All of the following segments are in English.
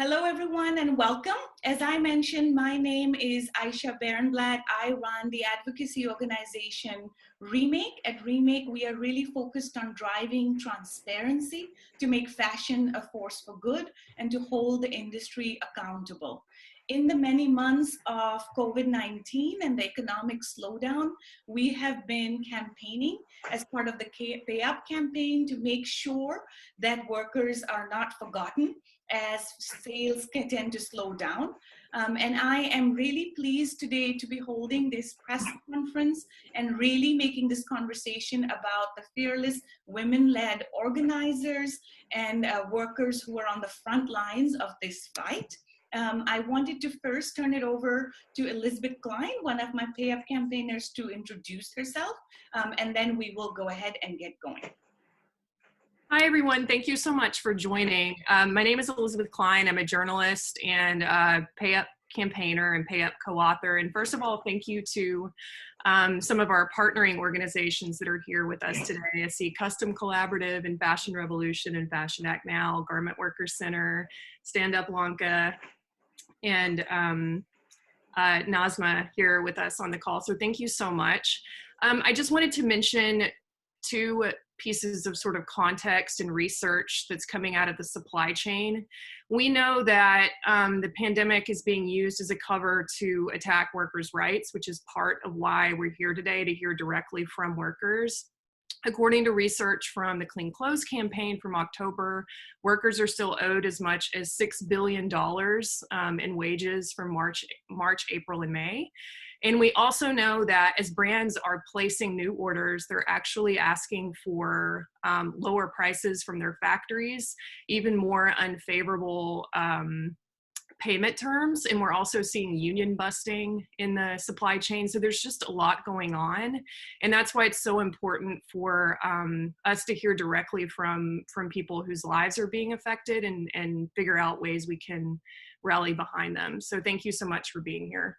Hello, everyone, and welcome. As I mentioned, my name is Aisha Barenblatt. I run the advocacy organization Remake. At Remake, we are really focused on driving transparency to make fashion a force for good and to hold the industry accountable. In the many months of COVID-19 and the economic slowdown, we have been campaigning as part of the PayUp campaign to make sure that workers are not forgotten as sales can tend to slow down. And I am really pleased today to be holding this press conference and really making this conversation about the fearless women-led organizers and workers who are on the front lines of this fight. I wanted to first turn it over to Elizabeth Klein, one of my PayUp campaigners, to introduce herself, and then we will go ahead and get going. Hi, everyone. Thank you so much for joining. My name is Elizabeth Klein. I'm a journalist and PayUp campaigner and PayUp co-author. And first of all, thank you to some of our partnering organizations that are here with us today. I see Custom Collaborative and Fashion Revolution and Fashion Act Now, Garment Workers Center, Stand Up Lanka, and Nazma here with us on the call. So thank you so much. I just wanted to mention two pieces of sort of context and research that's coming out of the supply chain. We know that the pandemic is being used as a cover to attack workers' rights, which is part of why we're here today, to hear directly from workers. According to research from the Clean Clothes campaign from October, workers are still owed as much as $6 billion in wages from March, April, and May. And we also know that as brands are placing new orders, they're actually asking for lower prices from their factories, even more unfavorable payment terms. And we're also seeing union busting in the supply chain. So there's just a lot going on. And that's why it's so important for us to hear directly from people whose lives are being affected and figure out ways we can rally behind them. So thank you so much for being here.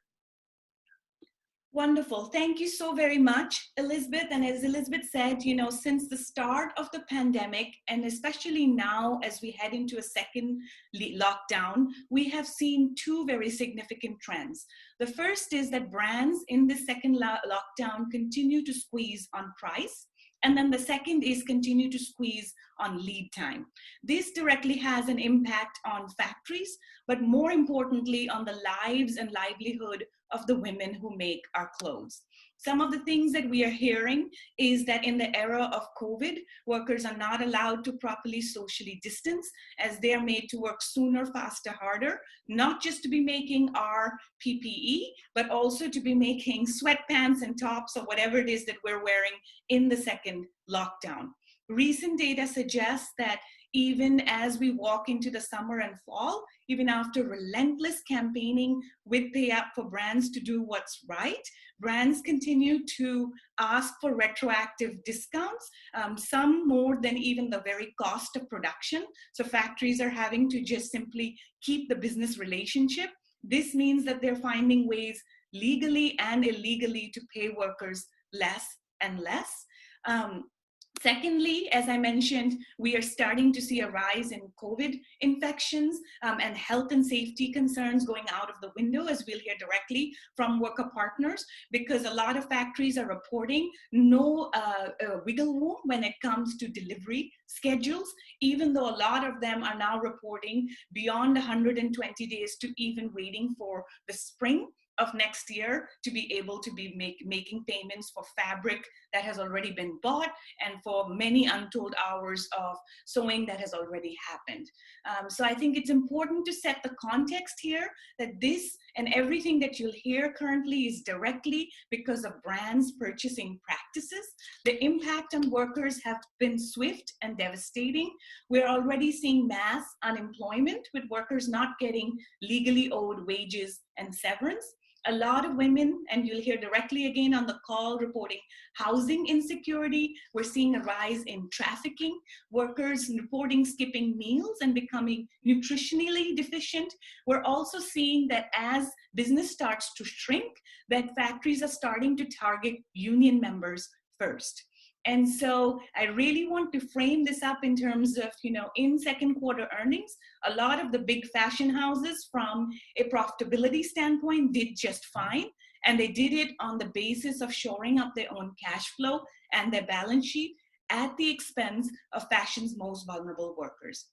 Wonderful. Thank you so very much, Elizabeth. And as Elizabeth said, you know, since the start of the pandemic, and especially now as we head into a second lockdown, we have seen two very significant trends. The first is that brands in the second lockdown continue to squeeze on price. And then the second is continue to squeeze on lead time. This directly has an impact on factories, but more importantly on the lives and livelihood of the women who make our clothes. Some of the things that we are hearing is that in the era of COVID, workers are not allowed to properly socially distance as they are made to work sooner, faster, harder, not just to be making our PPE, but also to be making sweatpants and tops or whatever it is that we're wearing in the second lockdown. Recent data suggests that even as we walk into the summer and fall, even after relentless campaigning with PayUp for brands to do what's right, brands continue to ask for retroactive discounts, some more than even the very cost of production. So factories are having to just simply keep the business relationship. This means that they're finding ways legally and illegally to pay workers less and less. Secondly, as I mentioned, we are starting to see a rise in COVID infections and health and safety concerns going out of the window, as we'll hear directly from worker partners, because a lot of factories are reporting no wiggle room when it comes to delivery schedules, even though a lot of them are now reporting beyond 120 days to even waiting for the spring of next year to be able to be making payments for fabric that has already been bought and for many untold hours of sewing that has already happened. So I think it's important to set the context here that this and everything that you'll hear currently is directly because of brands' purchasing practices. The impact on workers have been swift and devastating. We're already seeing mass unemployment with workers not getting legally owed wages and severance. A lot of women, and you'll hear directly again on the call, reporting housing insecurity. We're seeing a rise in trafficking, workers reporting skipping meals and becoming nutritionally deficient. We're also seeing that as business starts to shrink, that factories are starting to target union members first. And so I really want to frame this up in terms of, in second quarter earnings, a lot of the big fashion houses from a profitability standpoint did just fine. And they did it on the basis of shoring up their own cash flow and their balance sheet at the expense of fashion's most vulnerable workers.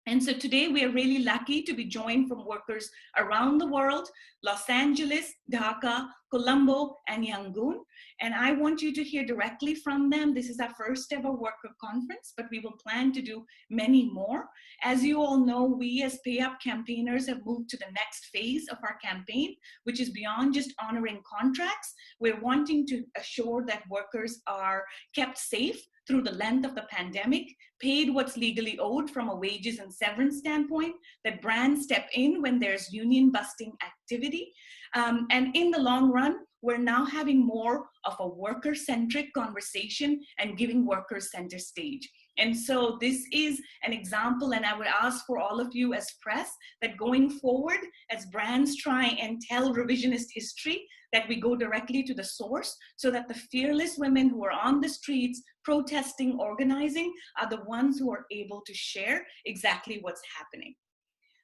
And so today we are really lucky to be joined from workers around the world, Los Angeles, Dhaka, Colombo, and Yangon. And I want you to hear directly from them. This is our first ever worker conference, but we will plan to do many more. As you all know, we as PayUp campaigners have moved to the next phase of our campaign, which is beyond just honoring contracts. We're wanting to assure that workers are kept safe through the length of the pandemic, paid what's legally owed from a wages and severance standpoint, that brands step in when there's union busting activity. And in the long run, we're now having more of a worker-centric conversation and giving workers center stage. And so this is an example, and I would ask for all of you as press that going forward, as brands try and tell revisionist history, that we go directly to the source so that the fearless women who are on the streets protesting, organizing, are the ones who are able to share exactly what's happening.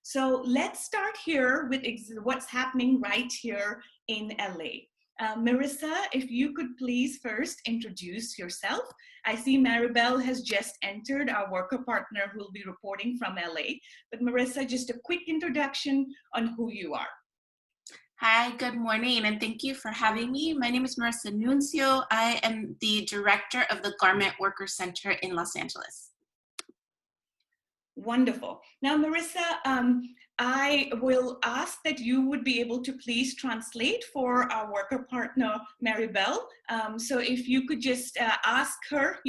So let's start here with what's happening right here in LA. Marissa, if you could please first introduce yourself. I see Maribel has just entered, our worker partner who will be reporting from LA. But Marissa, just a quick introduction on who you are. Hi, good morning, and thank you for having me. My name is Marissa Nuncio. I am the director of the Garment Worker Center in Los Angeles. Wonderful. Now, Marissa, I will ask that you would be able to please translate for our worker partner, Maribel. So if you could just ask her,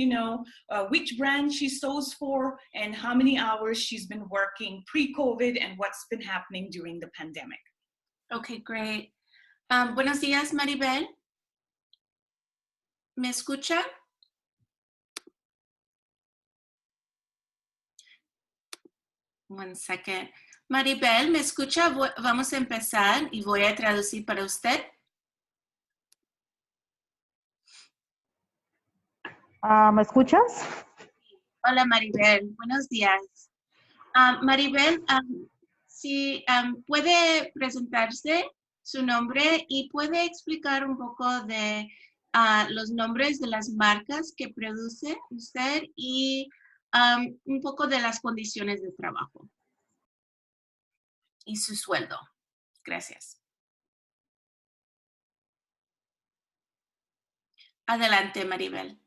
which brand she sews for and how many hours she's been working pre-COVID and what's been happening during the pandemic. Okay, great. Buenos días, Maribel. ¿Me escucha? One second. Maribel, ¿me escucha? Vamos a empezar y voy a traducir para usted. ¿Me escuchas? Hola, Maribel. Buenos días. Maribel, si puede presentarse su nombre y puede explicar un poco de los nombres de las marcas que produce usted y un poco de las condiciones de trabajo y su sueldo. Gracias. Adelante, Maribel.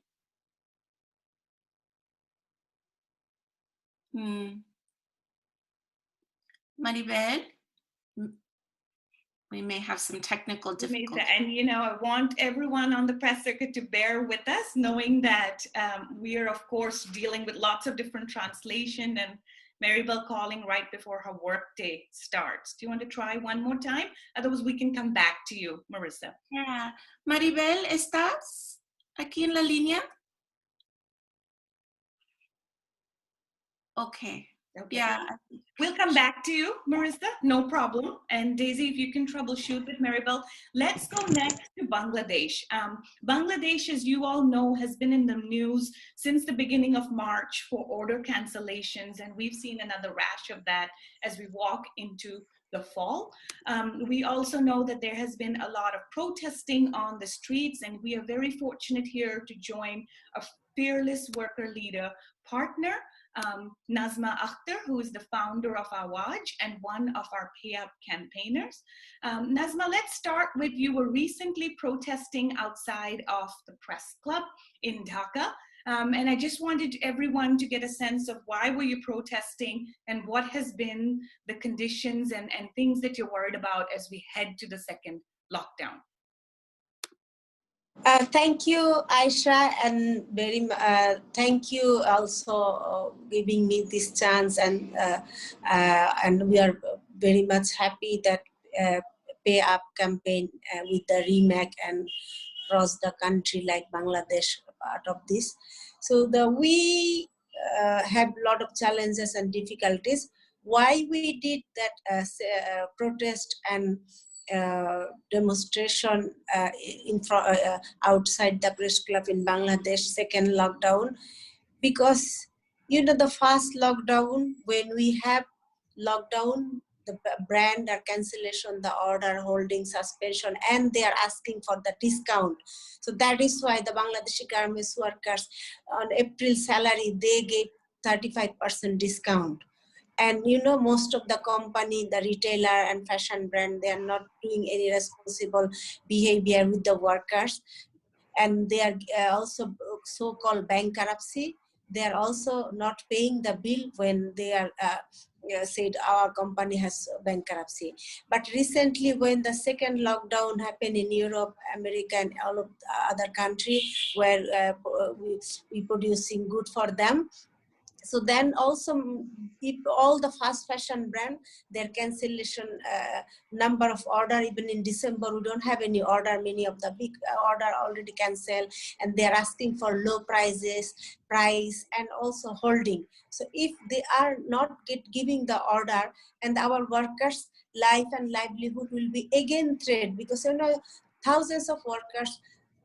Maribel, we may have some technical difficulties. And, I want everyone on the press circuit to bear with us, knowing that we are, of course, dealing with lots of different translation and Maribel calling right before her workday starts. Do you want to try one more time? Otherwise, we can come back to you, Marissa. Yeah. Maribel, ¿estás aquí en la línea? Okay. Yeah. We'll come back to you, Marissa, no problem. And Daisy, if you can troubleshoot with Maribel. Let's go next to Bangladesh. Bangladesh, as you all know, has been in the news since the beginning of March for order cancellations. And we've seen another rash of that as we walk into the fall. We also know that there has been a lot of protesting on the streets, and we are very fortunate here to join a fearless worker leader partner, Nazma Akhtar, who is the founder of Awaj and one of our PayUp campaigners. Nazma, let's start with, you were recently protesting outside of the press club in Dhaka. And I just wanted everyone to get a sense of why were you protesting and what has been the conditions and things that you're worried about as we head to the second lockdown. Thank you, Aisha, and thank you also giving me this chance, and we are very much happy that PayUp campaign with the remake and across the country like Bangladesh part of this. So we had a lot of challenges and difficulties. Why we did that protest and demonstration outside the press club in Bangladesh, second lockdown, because the first lockdown, when we have lockdown, the brand are cancellation, the order holding suspension, and they are asking for the discount. So that is why the Bangladeshi garments workers on April salary, they gave 35% discount. And most of the company, the retailer and fashion brand, they are not doing any responsible behavior with the workers. And they are also so-called bankruptcy. They are also not paying the bill when they are said our company has bankruptcy. But recently, when the second lockdown happened in Europe, America, and all of the other countries where we producing good for them, so then also if all the fast fashion brand, their cancellation number of order, even in December, we don't have any order. Many of the big order already cancelled, and they're asking for low price and also holding. So if they are not giving the order, and our workers' life and livelihood will be again threatened, because thousands of workers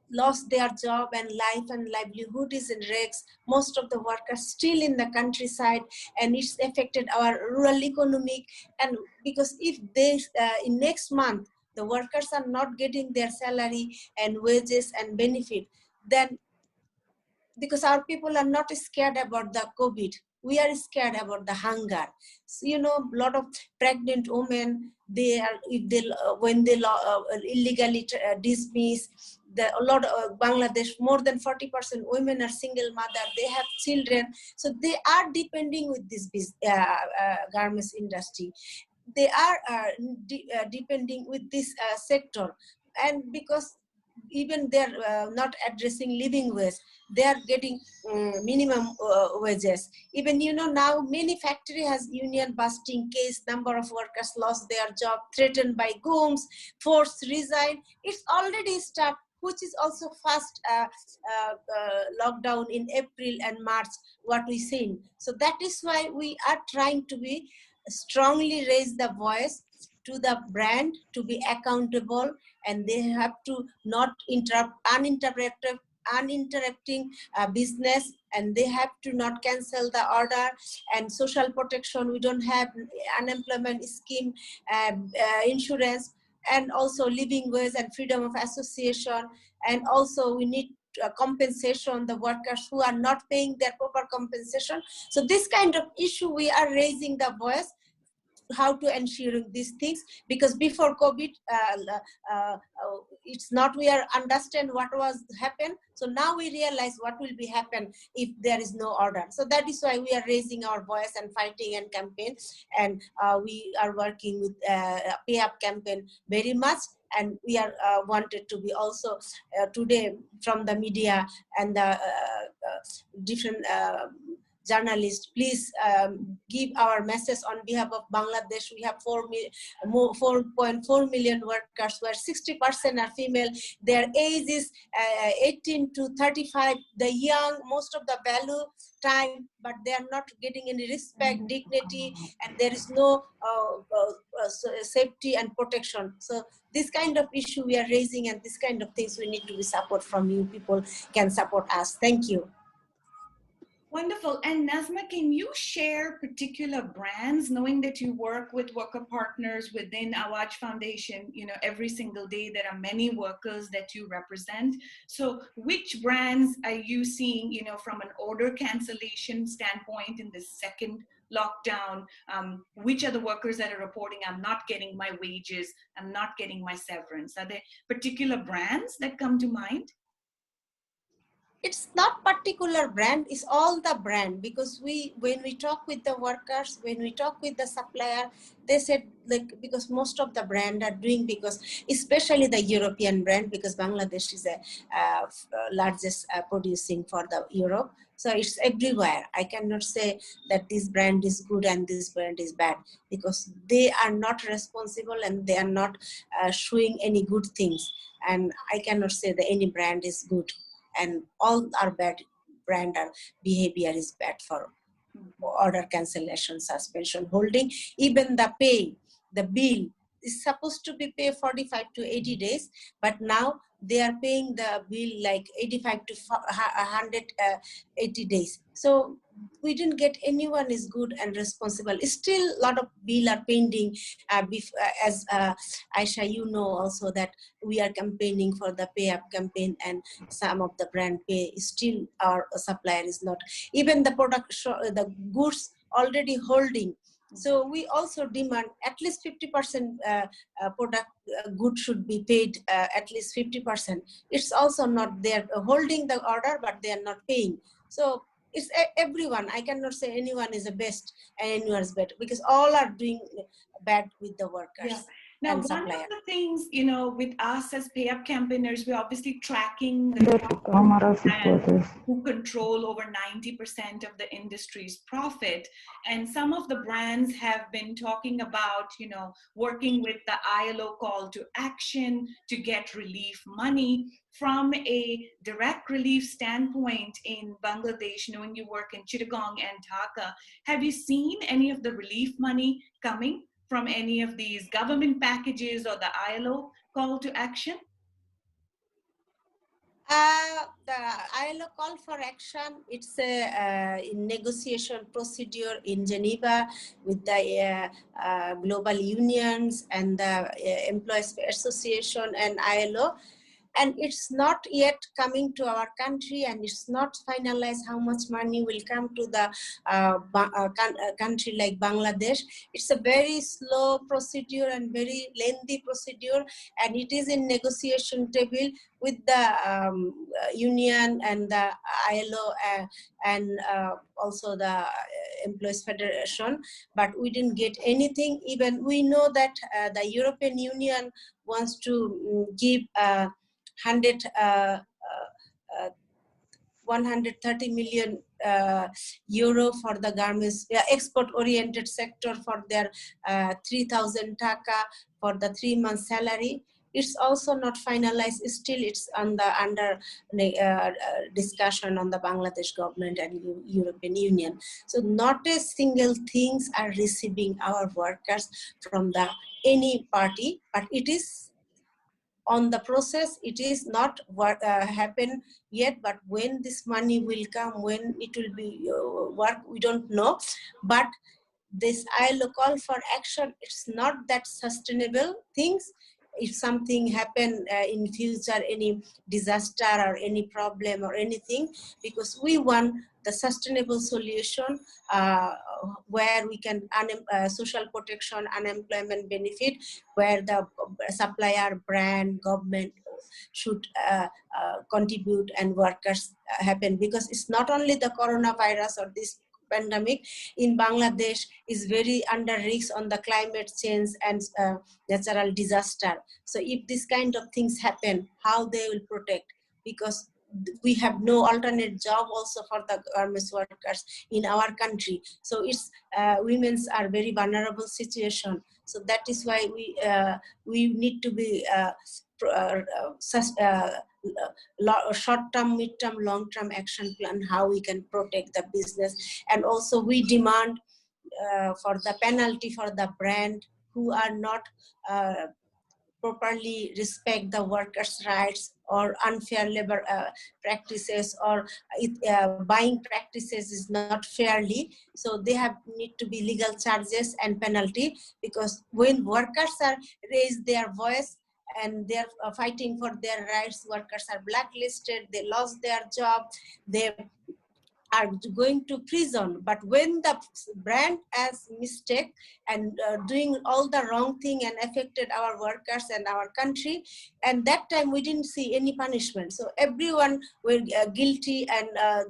lost their job, and life and livelihood is in risks. Most of the workers still in the countryside, and it's affected our rural economic. And because if they in next month the workers are not getting their salary and wages and benefit, then because our people are not scared about the COVID, we are scared about the hunger. So, a lot of pregnant women, they are, if they when they illegally dismiss, a lot of Bangladesh, more than 40% women are single mother, they have children, so they are depending with this garments industry. They are depending with this sector, and because even they're not addressing living wage, they are getting minimum wages. Even now many factory has union busting case, number of workers lost their job, threatened by gooms, forced resign. It's already started, which is also fast lockdown in April and March, what we seen. So that is why we are trying to be strongly raise the voice to the brand to be accountable, and they have to not interrupt uninterrupting business, and they have to not cancel the order. And social protection, we don't have unemployment scheme, insurance, and also living wage and freedom of association. And also we need compensation, the workers who are not paying their proper compensation. So this kind of issue we are raising the voice, how to ensure these things, because before COVID, it's not we are understand what was happen. So now we realize what will be happen if there is no order. So that is why we are raising our voice and fighting and campaign, and we are working with PayUp campaign very much. And we are wanted to be also today from the media and the different journalists, please give our message on behalf of Bangladesh. We have 4.4 million workers, where 60% are female. Their age is 18 to 35. The young, most of the value time, but they are not getting any respect, dignity, and there is no safety and protection. So this kind of issue we are raising, and this kind of things we need to be support from you. People can support us. Thank you. Wonderful. And Nazma, can you share particular brands, knowing that you work with worker partners within Awaj Foundation, every single day there are many workers that you represent. So which brands are you seeing, from an order cancellation standpoint in the second lockdown? Which are the workers that are reporting, I'm not getting my wages, I'm not getting my severance? Are there particular brands that come to mind? It's not particular brand, it's all the brand, because when we talk with the workers, when we talk with the supplier, they said, because most of the brand are doing, because especially the European brand, because Bangladesh is the largest producing for the Europe. So it's everywhere. I cannot say that this brand is good and this brand is bad, because they are not responsible and they are not showing any good things. And I cannot say that any brand is good. And all are bad brand or behavior is bad for order cancellation, suspension, holding, even the pay, the bill, is supposed to be paid 45 to 80 days, but now they are paying the bill like 85 to 180 days. So we didn't get anyone is good and responsible. Still a lot of bill are pending. As Aisha, you know also that we are campaigning for the PayUp campaign, and some of the brand pay still our supplier is not. Even the product, the goods already holding. So we also demand at least 50% product good should be paid at least 50%. It's also not, they're holding the order, but they are not paying. So it's everyone. I cannot say anyone is the best and anyone is better, because all are doing bad with the workers. Yeah. Now, and one supplier. of the things, you know, with us as PayUp campaigners, we're obviously tracking the brands who control over 90% of the industry's profit. And some of the brands have been talking about, you know, working with the Ilo Call to action to get relief money. From a direct relief standpoint in Bangladesh, knowing you work in Chittagong and Dhaka, have you seen any of the relief money coming from any of these government packages or the ILO call to action? The ILO call for action, it's a negotiation procedure in Geneva with the global unions and the Employees Association and ILO. And it's not yet coming to our country, and it's not finalized how much money will come to the country like Bangladesh. It's a very slow procedure and very lengthy procedure, and it is in negotiation table with the union and the ILO and also the Employees Federation, but we didn't get anything. Even we know that the European Union wants to give 130 million euro for the garments export-oriented sector for their 3,000 taka for the 3-month salary. It's also not finalized. Still, it's on the under discussion on the Bangladesh government and European Union. So not a single things are receiving our workers from the any party, but it is on the process. It is not happen yet, but when this money will come, when it will be work, we don't know. But this ILO call for action, it's not that sustainable things. If something happen in future, any disaster or any problem or anything, because we want the sustainable solution where we can social protection, unemployment benefit, where the supplier, brand, government should contribute and workers happen. Because it's not only the coronavirus or this pandemic in Bangladesh is very under risk on the climate change and natural disaster. So if this kind of things happen, how they will protect? Because we have no alternate job also for the garments workers in our country. So it's women's are very vulnerable situation. So that is why we need to be short-term, mid-term, long-term action plan how we can protect the business. And also we demand for the penalty for the brand who are not properly respect the workers' rights or unfair labor practices, or buying practices is not fairly. So they have need to be legal charges and penalty, because when workers are raise their voice and they're fighting for their rights, workers are blacklisted, they lost their job, they are going to prison. But when the brand has mistake and doing all the wrong thing and affected our workers and our country, and that time we didn't see any punishment. So everyone were guilty, and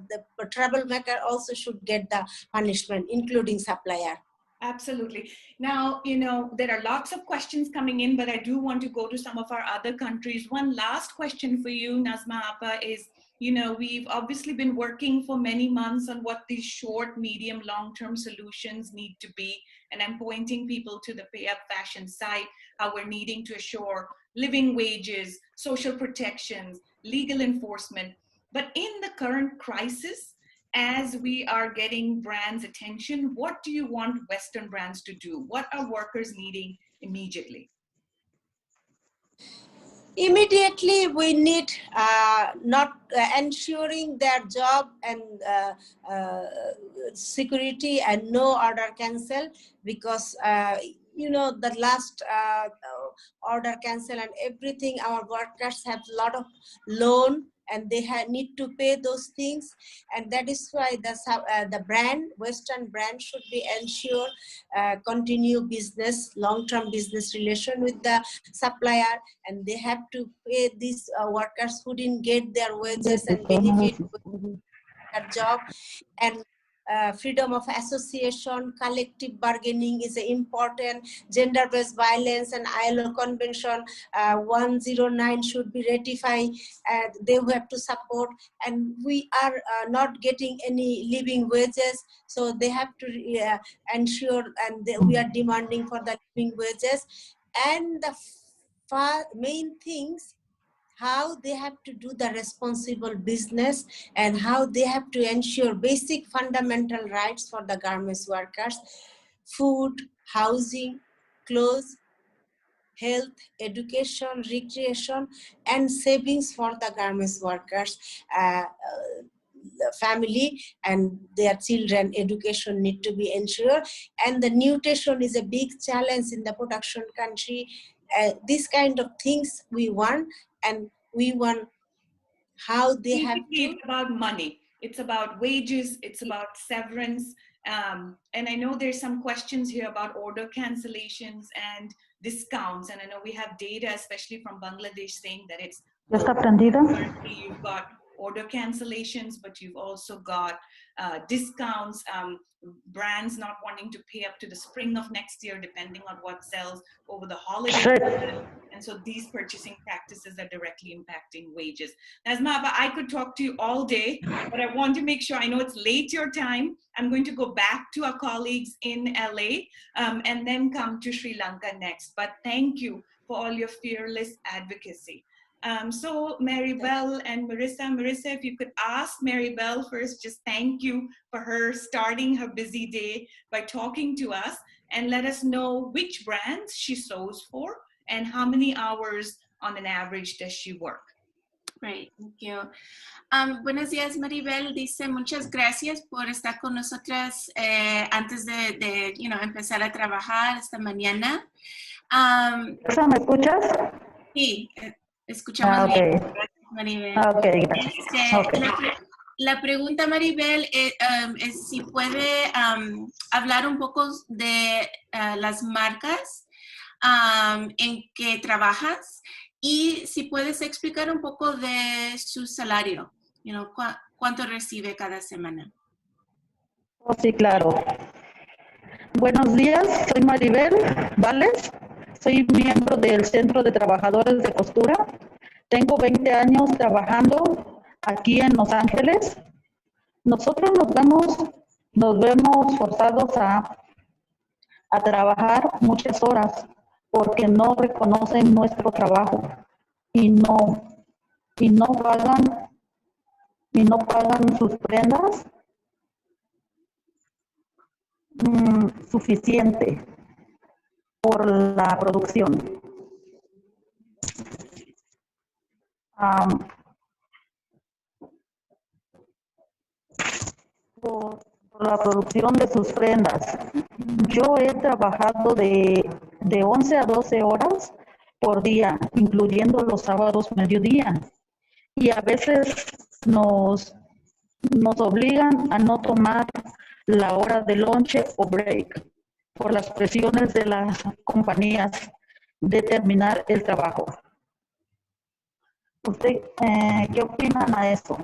the troublemaker also should get the punishment, including supplier. Absolutely. Now, you know, there are lots of questions coming in, but I do want to go to some of our other countries. One last question for you, Nazma Appa, is, you know, we've obviously been working for many months on what these short, medium, long-term solutions need to be. And I'm pointing people to the PayUp Fashion site, how we're needing to assure living wages, social protections, legal enforcement. But in the current crisis, as we are getting brands' attention, what do you want Western brands to do? What are workers needing immediately? Immediately, we need not ensuring their job and security and no order cancel, because the last order cancel and everything. Our workers have a lot of loan and they need to pay those things, and that is why the brand, Western brand, should be ensure continue business, long-term business relation with the supplier, and they have to pay these workers who didn't get their wages and benefit with their job. And freedom of association, collective bargaining is important. Gender-based violence and ILO Convention 109 should be ratified. They have to support, and we are not getting any living wages, so they have to ensure, and we are demanding for the living wages. And the main things, how they have to do the responsible business and how they have to ensure basic fundamental rights for the garments workers: food, housing, clothes, health, education, recreation, and savings for the garments workers. The family and their children education need to be ensured, and the nutrition is a big challenge in the production country. These kind of things we want, and we want how they have to. It's about money. It's about wages. It's about severance. And I know there's some questions here about order cancellations and discounts. And I know we have data, especially from Bangladesh, saying that it's currently you've got order cancellations, but you've also got discounts, brands not wanting to pay up to the spring of next year, depending on what sells over the holiday. And so these purchasing practices are directly impacting wages. Nazma, I could talk to you all day, but I want to make sure, I know it's late your time. I'm going to go back to our colleagues in LA and then come to Sri Lanka next. But thank you for all your fearless advocacy. So Maribel and Marissa, if you could ask Maribel first, just thank you for her starting her busy day by talking to us, and let us know which brands she sews for and how many hours on an average does she work. Great, thank you. Buenos días, Maribel. Dice, muchas gracias por estar con nosotras antes de empezar a trabajar esta mañana. ¿Me escuchas? Sí, escuchamos bien. Gracias, Maribel. Okay, gracias. La pregunta, Maribel, es si puede hablar un poco de las marcas en que trabajas, y si puedes explicar un poco de su salario, cuánto recibe cada semana. Oh, sí, claro. Buenos días, soy Maribel Vales, soy miembro del Centro de Trabajadores de Costura. Tengo 20 años trabajando aquí en Los Ángeles. Nosotros nos vemos forzados a trabajar muchas horas porque no reconocen nuestro trabajo y no pagan sus prendas suficiente por la producción. Por la producción de sus prendas. Yo he trabajado de 11 a 12 horas por día, incluyendo los sábados mediodía. Y a veces nos obligan a no tomar la hora de lonche o break por las presiones de las compañías de terminar el trabajo. ¿Usted qué opinan a eso?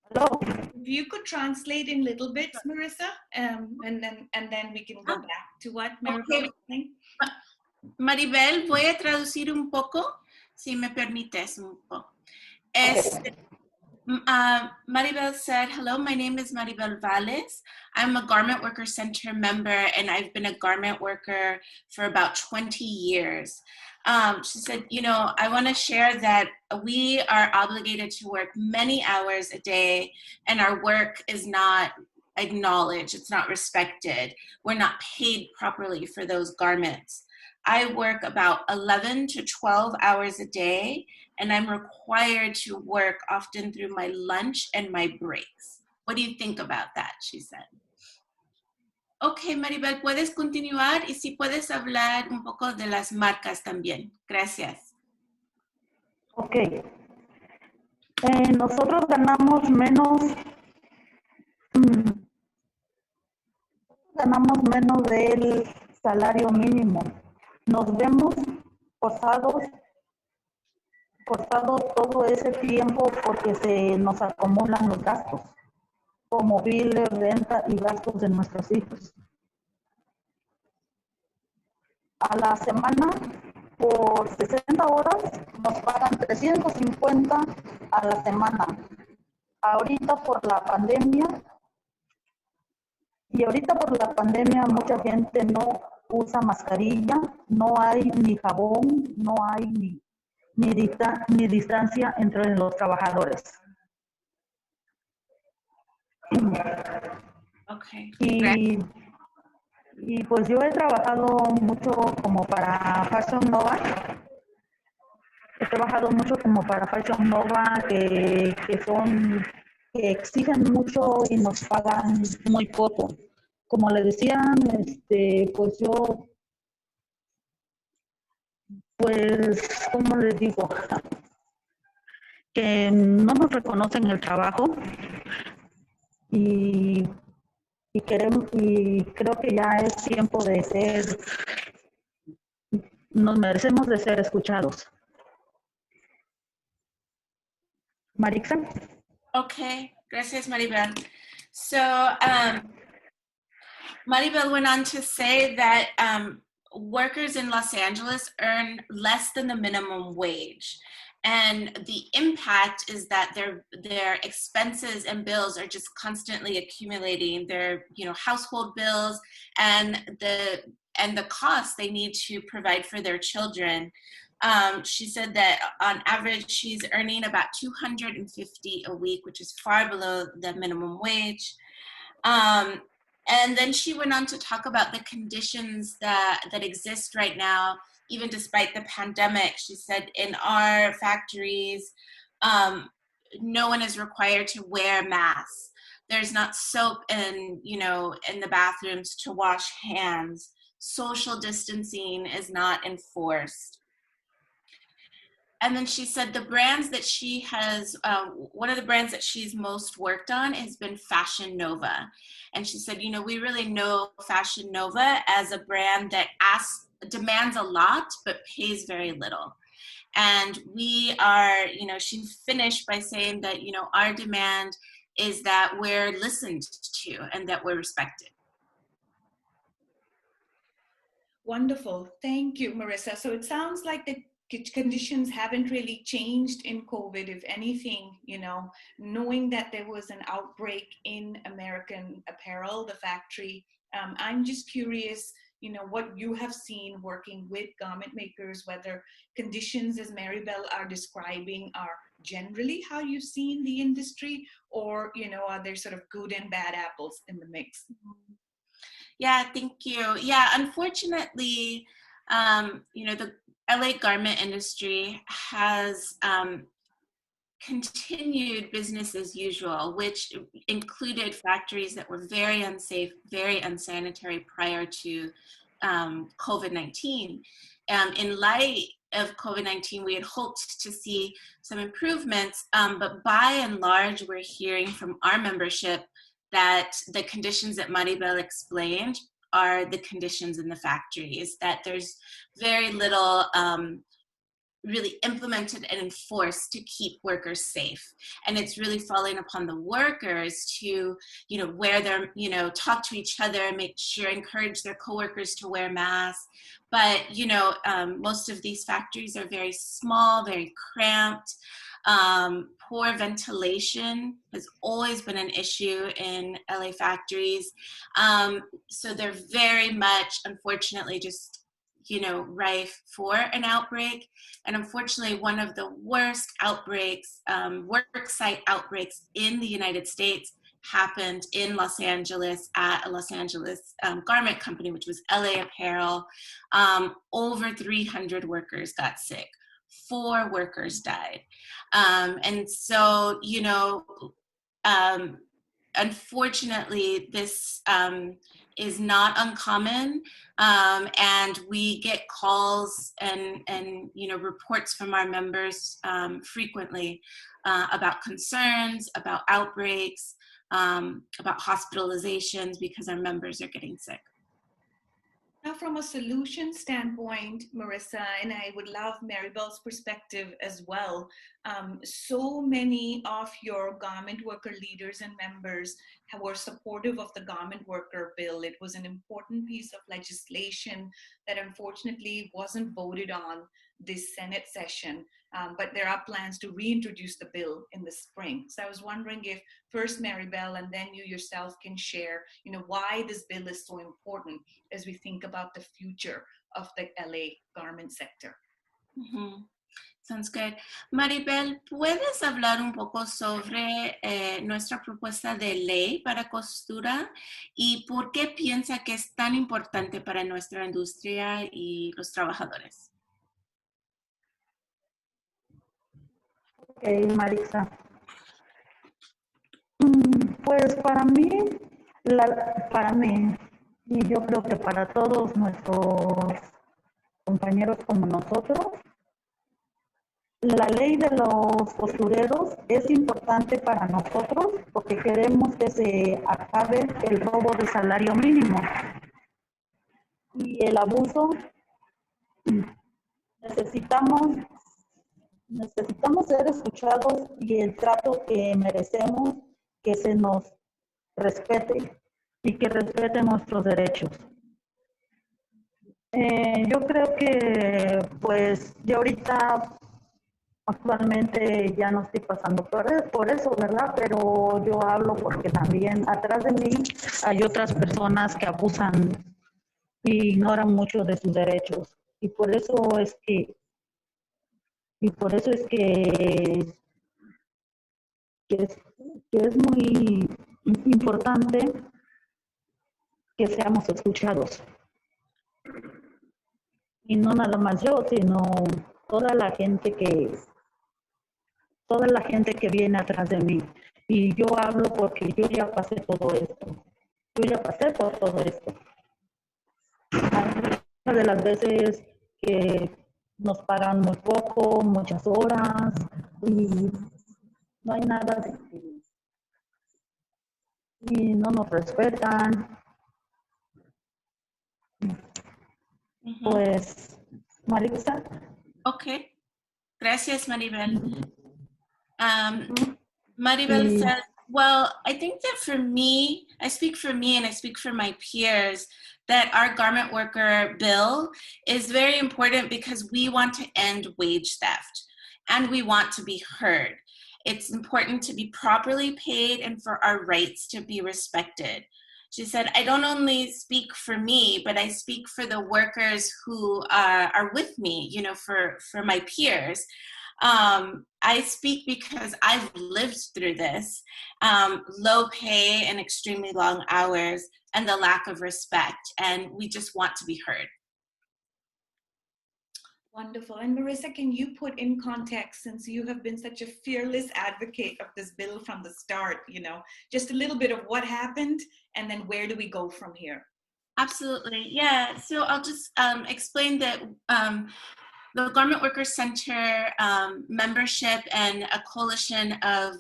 Hello? If you could translate in little bits, Marissa, and then we can go back to what Maribel was saying. Maribel, voy a traducir un poco, si me permites un poco. Maribel said, hello, my name is Maribel Valles. I'm a Garment Worker Center member, and I've been a garment worker for about 20 years. She said, I want to share that we are obligated to work many hours a day, and our work is not acknowledged, it's not respected. We're not paid properly for those garments. I work about 11 to 12 hours a day, and I'm required to work often through my lunch and my breaks. What do you think about that? She said. Ok, Maribel, puedes continuar y si puedes hablar un poco de las marcas también. Gracias. Ok. Nosotros ganamos menos del salario mínimo. Nos vemos forzados todo ese tiempo porque se nos acumulan los gastos, como biles, renta y gastos de nuestros hijos. A la semana, por 60 horas, nos pagan 350 a la semana. Ahorita por la pandemia, mucha gente no usa mascarilla, no hay ni jabón, no hay ni distancia entre los trabajadores. Okay. Y pues yo he trabajado mucho como para Fashion Nova. Que exigen mucho y nos pagan muy poco. Como le decían, pues yo, pues, ¿cómo les digo? Que no nos reconocen el trabajo y creo que ya es tiempo nos merecemos de ser escuchados. Marixa? Okay, gracias, Maribel. So Maribel went on to say that workers in Los Angeles earn less than the minimum wage. And the impact is that their expenses and bills are just constantly accumulating. Their household bills and the costs they need to provide for their children. She said that on average she's earning about $250 a week, which is far below the minimum wage. And then she went on to talk about the conditions that exist right now, even despite the pandemic. She said in our factories, no one is required to wear masks. There's not soap in the bathrooms to wash hands. Social distancing is not enforced. And then she said the brands that she has, one of the brands that she's most worked on has been Fashion Nova. And she said, we really know Fashion Nova as a brand that demands a lot, but pays very little. And we are, she finished by saying that, our demand is that we're listened to and that we're respected. Wonderful. Thank you, Marissa. So it sounds like the conditions haven't really changed in COVID. If anything, knowing that there was an outbreak in American Apparel, the factory, I'm just curious, what you have seen working with garment makers, whether conditions as Maribel are describing are generally how you've seen the industry, or, are there sort of good and bad apples in the mix? Yeah, thank you. Yeah, unfortunately, the LA garment industry has continued business as usual, which included factories that were very unsafe, very unsanitary prior to COVID-19. In light of COVID-19, we had hoped to see some improvements, but by and large, we're hearing from our membership that the conditions that Maribel explained are the conditions in the factories, that there's very little really implemented and enforced to keep workers safe. And it's really falling upon the workers to, wear their, talk to each other, make sure, encourage their coworkers to wear masks. But, most of these factories are very small, very cramped. Poor ventilation has always been an issue in LA factories. So they're very much, unfortunately, just rife for an outbreak. And unfortunately, one of the worst outbreaks, work site outbreaks in the United States happened in Los Angeles at a Los Angeles garment company, which was LA Apparel. Over 300 workers got sick. 4 workers died. And so, you know, unfortunately, this is not uncommon, and we get calls and you know, reports from our members frequently about concerns, about outbreaks, about hospitalizations because our members are getting sick. Now, from a solution standpoint, Marissa, and I would love Maribel's perspective as well, so many of your garment worker leaders and members were supportive of the garment worker bill. It was an important piece of legislation that unfortunately wasn't voted on this Senate session, but there are plans to reintroduce the bill in the spring. So I was wondering if first Maribel and then you yourself can share, you know, why this bill is so important as we think about the future of the LA garment sector. Mm-hmm. Sounds good. Maribel, ¿puedes hablar un poco sobre nuestra propuesta de ley para costura y por qué piensa que es tan importante para nuestra industria y los trabajadores? Ok, Marisa. Pues para mí, y yo creo que para todos nuestros compañeros como nosotros, la ley de los costureros es importante para nosotros porque queremos que se acabe el robo de salario mínimo y el abuso. Necesitamos ser escuchados y el trato que merecemos, que se nos respete y que respete nuestros derechos. Yo creo que pues yo ahorita actualmente ya no estoy pasando por eso, ¿verdad? Pero yo hablo porque también atrás de mí hay otras personas que abusan y ignoran mucho de sus derechos. Y por eso es que es muy importante que seamos escuchados. Y no nada más yo, sino toda la gente que viene atrás de mí. Y yo hablo porque yo ya pasé todo esto. Yo ya pasé por todo esto. Una de las veces que nos pagan muy poco, muchas horas, y no hay nada de que, y no nos respetan. Pues, Marisa. Okay. Gracias, Maribel. Maribel says, well, I think that for me, I speak for me and I speak for my peers, that our garment worker bill is very important because we want to end wage theft and we want to be heard. It's important to be properly paid and for our rights to be respected. She said, I don't only speak for me, but I speak for the workers who are with me, you know, for my peers. I speak because I've lived through this, low pay and extremely long hours and the lack of respect, and we just want to be heard. Wonderful. And Marissa, can you put in context, since you have been such a fearless advocate of this bill from the start, you know, just a little bit of what happened and then where do we go from here? Absolutely. Yeah. So I'll just explain that the Garment Workers Center membership and a coalition of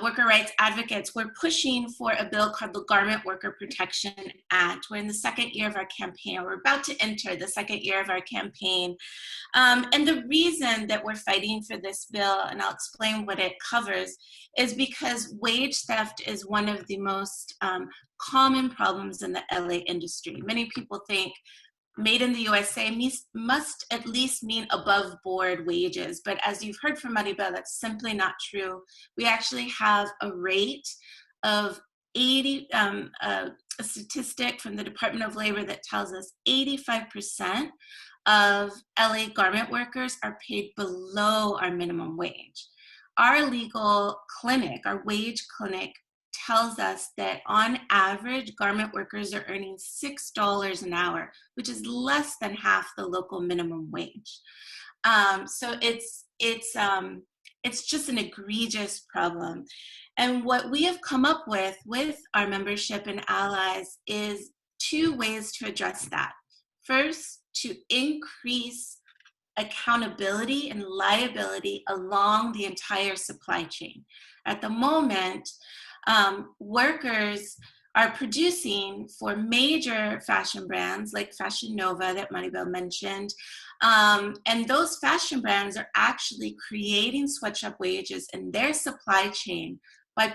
worker rights advocates, we're pushing for a bill called the Garment Worker Protection Act. We're in the second year of our campaign. We're about to enter the second year of our campaign. And the reason that we're fighting for this bill, and I'll explain what it covers, is because wage theft is one of the most common problems in the LA industry. Many people think made in the USA must at least mean above board wages. But as you've heard from Maribel, that's simply not true. We actually have a rate of 80, a statistic from the Department of Labor that tells us 85% of LA garment workers are paid below our minimum wage. Our legal clinic, our wage clinic, tells us that on average, garment workers are earning $6 an hour, which is less than half the local minimum wage. So it's just an egregious problem. And what we have come up with our membership and allies is 2 ways to address that. First, to increase accountability and liability along the entire supply chain. At the moment, workers are producing for major fashion brands like Fashion Nova that Maribel mentioned. And those fashion brands are actually creating sweatshop wages in their supply chain by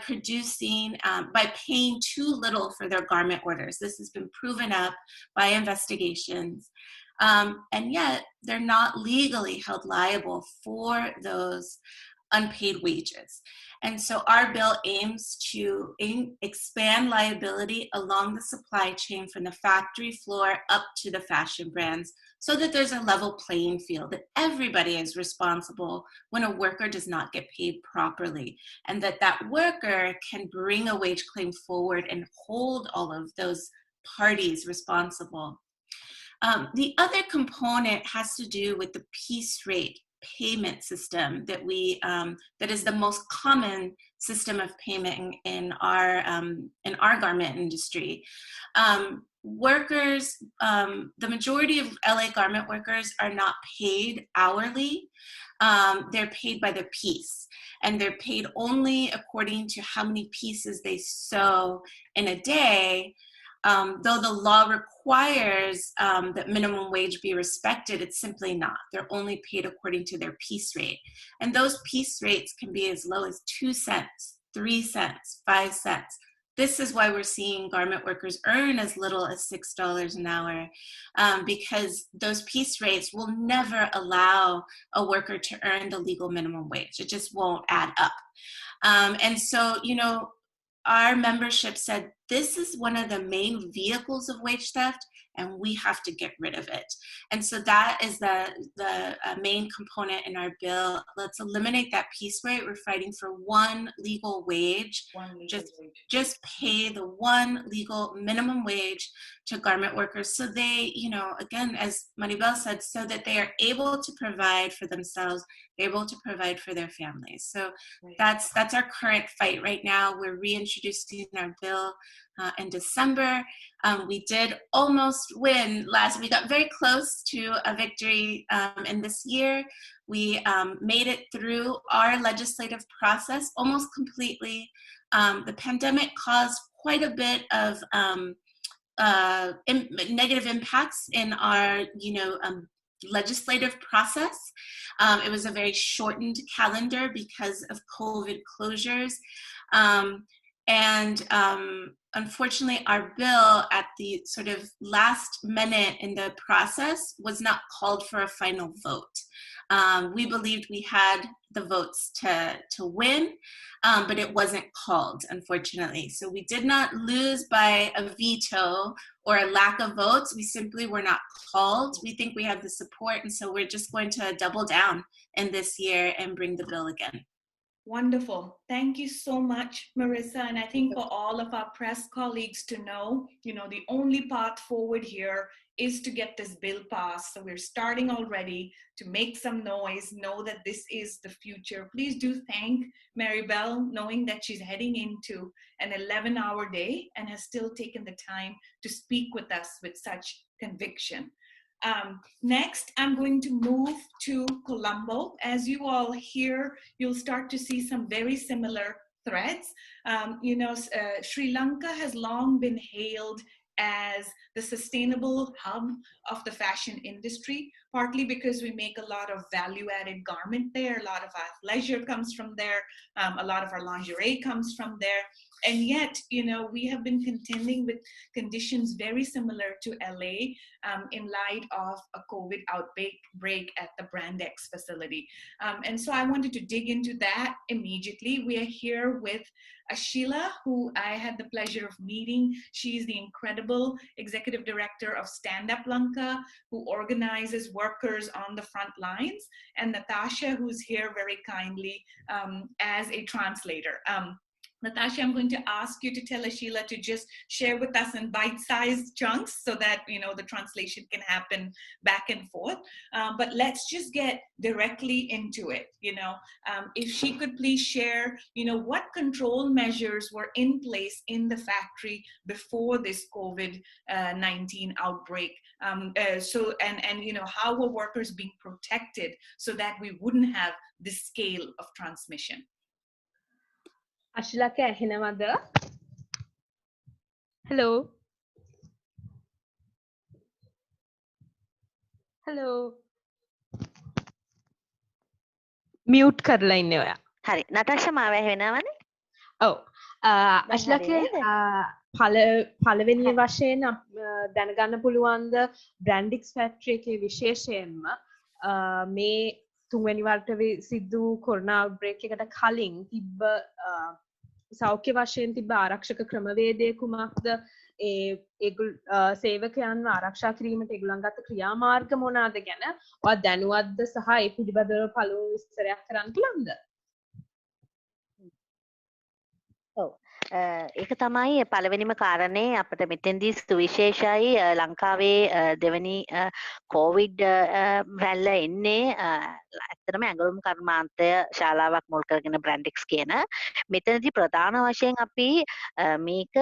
by paying too little for their garment orders. This has been proven up by investigations. And yet they're not legally held liable for those unpaid wages. And so our bill aims to expand liability along the supply chain from the factory floor up to the fashion brands so that there's a level playing field, that everybody is responsible when a worker does not get paid properly, and that worker can bring a wage claim forward and hold all of those parties responsible. The other component has to do with the piece rate payment system that is the most common system of payment in our garment industry. Workers, the majority of LA garment workers are not paid hourly. They're paid by the piece, and they're paid only according to how many pieces they sew in a day. Though the law requires that minimum wage be respected, it's simply not. They're only paid according to their piece rate. And those piece rates can be as low as 2 cents, 3 cents, 5 cents. This is why we're seeing garment workers earn as little as $6 an hour, because those piece rates will never allow a worker to earn the legal minimum wage. It just won't add up. And so, our membership said this is one of the main vehicles of wage theft, and we have to get rid of it. And so that is the main component in our bill. Let's eliminate that piece rate. We're fighting for one legal wage. Just pay the one legal minimum wage to garment workers so they, again, as Maribel said, so that they are able to provide for themselves, they're able to provide for their families. So that's our current fight right now. We're reintroducing our bill in December. We did almost win we got very close to a victory in this year. We made it through our legislative process almost completely. The pandemic caused quite a bit of negative impacts in our, legislative process. It was a very shortened calendar because of COVID closures. And unfortunately, our bill at the sort of last minute in the process was not called for a final vote. We believed we had the votes to win, but it wasn't called, unfortunately. So we did not lose by a veto or a lack of votes. We simply were not called. We think we have the support, and so we're just going to double down in this year and bring the bill again. Wonderful. Thank you so much, Marissa. And I think for all of our press colleagues to know, the only path forward here is to get this bill passed. So we're starting already to make some noise, know that this is the future. Please do thank Maribel, knowing that she's heading into an 11-hour day and has still taken the time to speak with us with such conviction. Next, I'm going to move to Colombo. As you all hear, you'll start to see some very similar threads. Sri Lanka has long been hailed as the sustainable hub of the fashion industry, partly because we make a lot of value-added garment there, a lot of our athleisure comes from there, a lot of our lingerie comes from there. And yet, we have been contending with conditions very similar to LA in light of a COVID outbreak at the Brandex facility. And so I wanted to dig into that immediately. We are here with Sheila, who I had the pleasure of meeting. She's the incredible executive director of Stand Up Lanka, who organizes workers on the front lines, and Natasha, who's here very kindly as a translator. Natasha, I'm going to ask you to tell Ashila to just share with us in bite-sized chunks so that, the translation can happen back and forth. But let's just get directly into it. If she could please share, what control measures were in place in the factory before this COVID-19 outbreak. How were workers being protected so that we wouldn't have this scale of transmission? Ashilake ඇහෙනවද? Hello. Hello. Mute කරලා ඉන්නේ ඔයා. හරි. නටාෂා මාව ඇහෙනවනේ? ඔව්. අශ්ලකේ පළවෙනි වශයෙන් දැනගන්න පුළුවන්ද බ්‍රැන්ඩික්ස් ෆැක්ටරි එකේ විශේෂයෙන්ම මේ තුන්වෙනි වර්ෂයේ සිද්ධ වූ කොරෝනා අවුට්බ්‍රේක් එකට කලින් තිබ්බ සෞඛ්‍ය වශයෙන් තිබ්බ ආරක්ෂක ක්‍රමවේදය කුමක්ද? සේවකයන්ව ආරක්ෂා කිරීමට ඒගොල්ලන් ගත්ත ක්‍රියාමාර්ග මොනවාද ගැන ඔයා දැනුවත්ද සහ ඒ පිළිබඳව පළමු විස්තරයක් කරන්න පුළුවන්ද? ඔව්. ඒක තමයි පළවෙනිම කාරණේ අපිට මෙතෙන්දී සුවිශේෂයි ලංකාවේ දෙවැනි කොවිඩ් රැල්ල එන්නේ ඇත්තටම ඇඟලුම් කර්මාන්තය ශාලාවක් මුල් කරගෙන බ්‍රැන්ඩික්ස් කියන මෙතනදී ප්‍රධාන වශයෙන් අපි මේක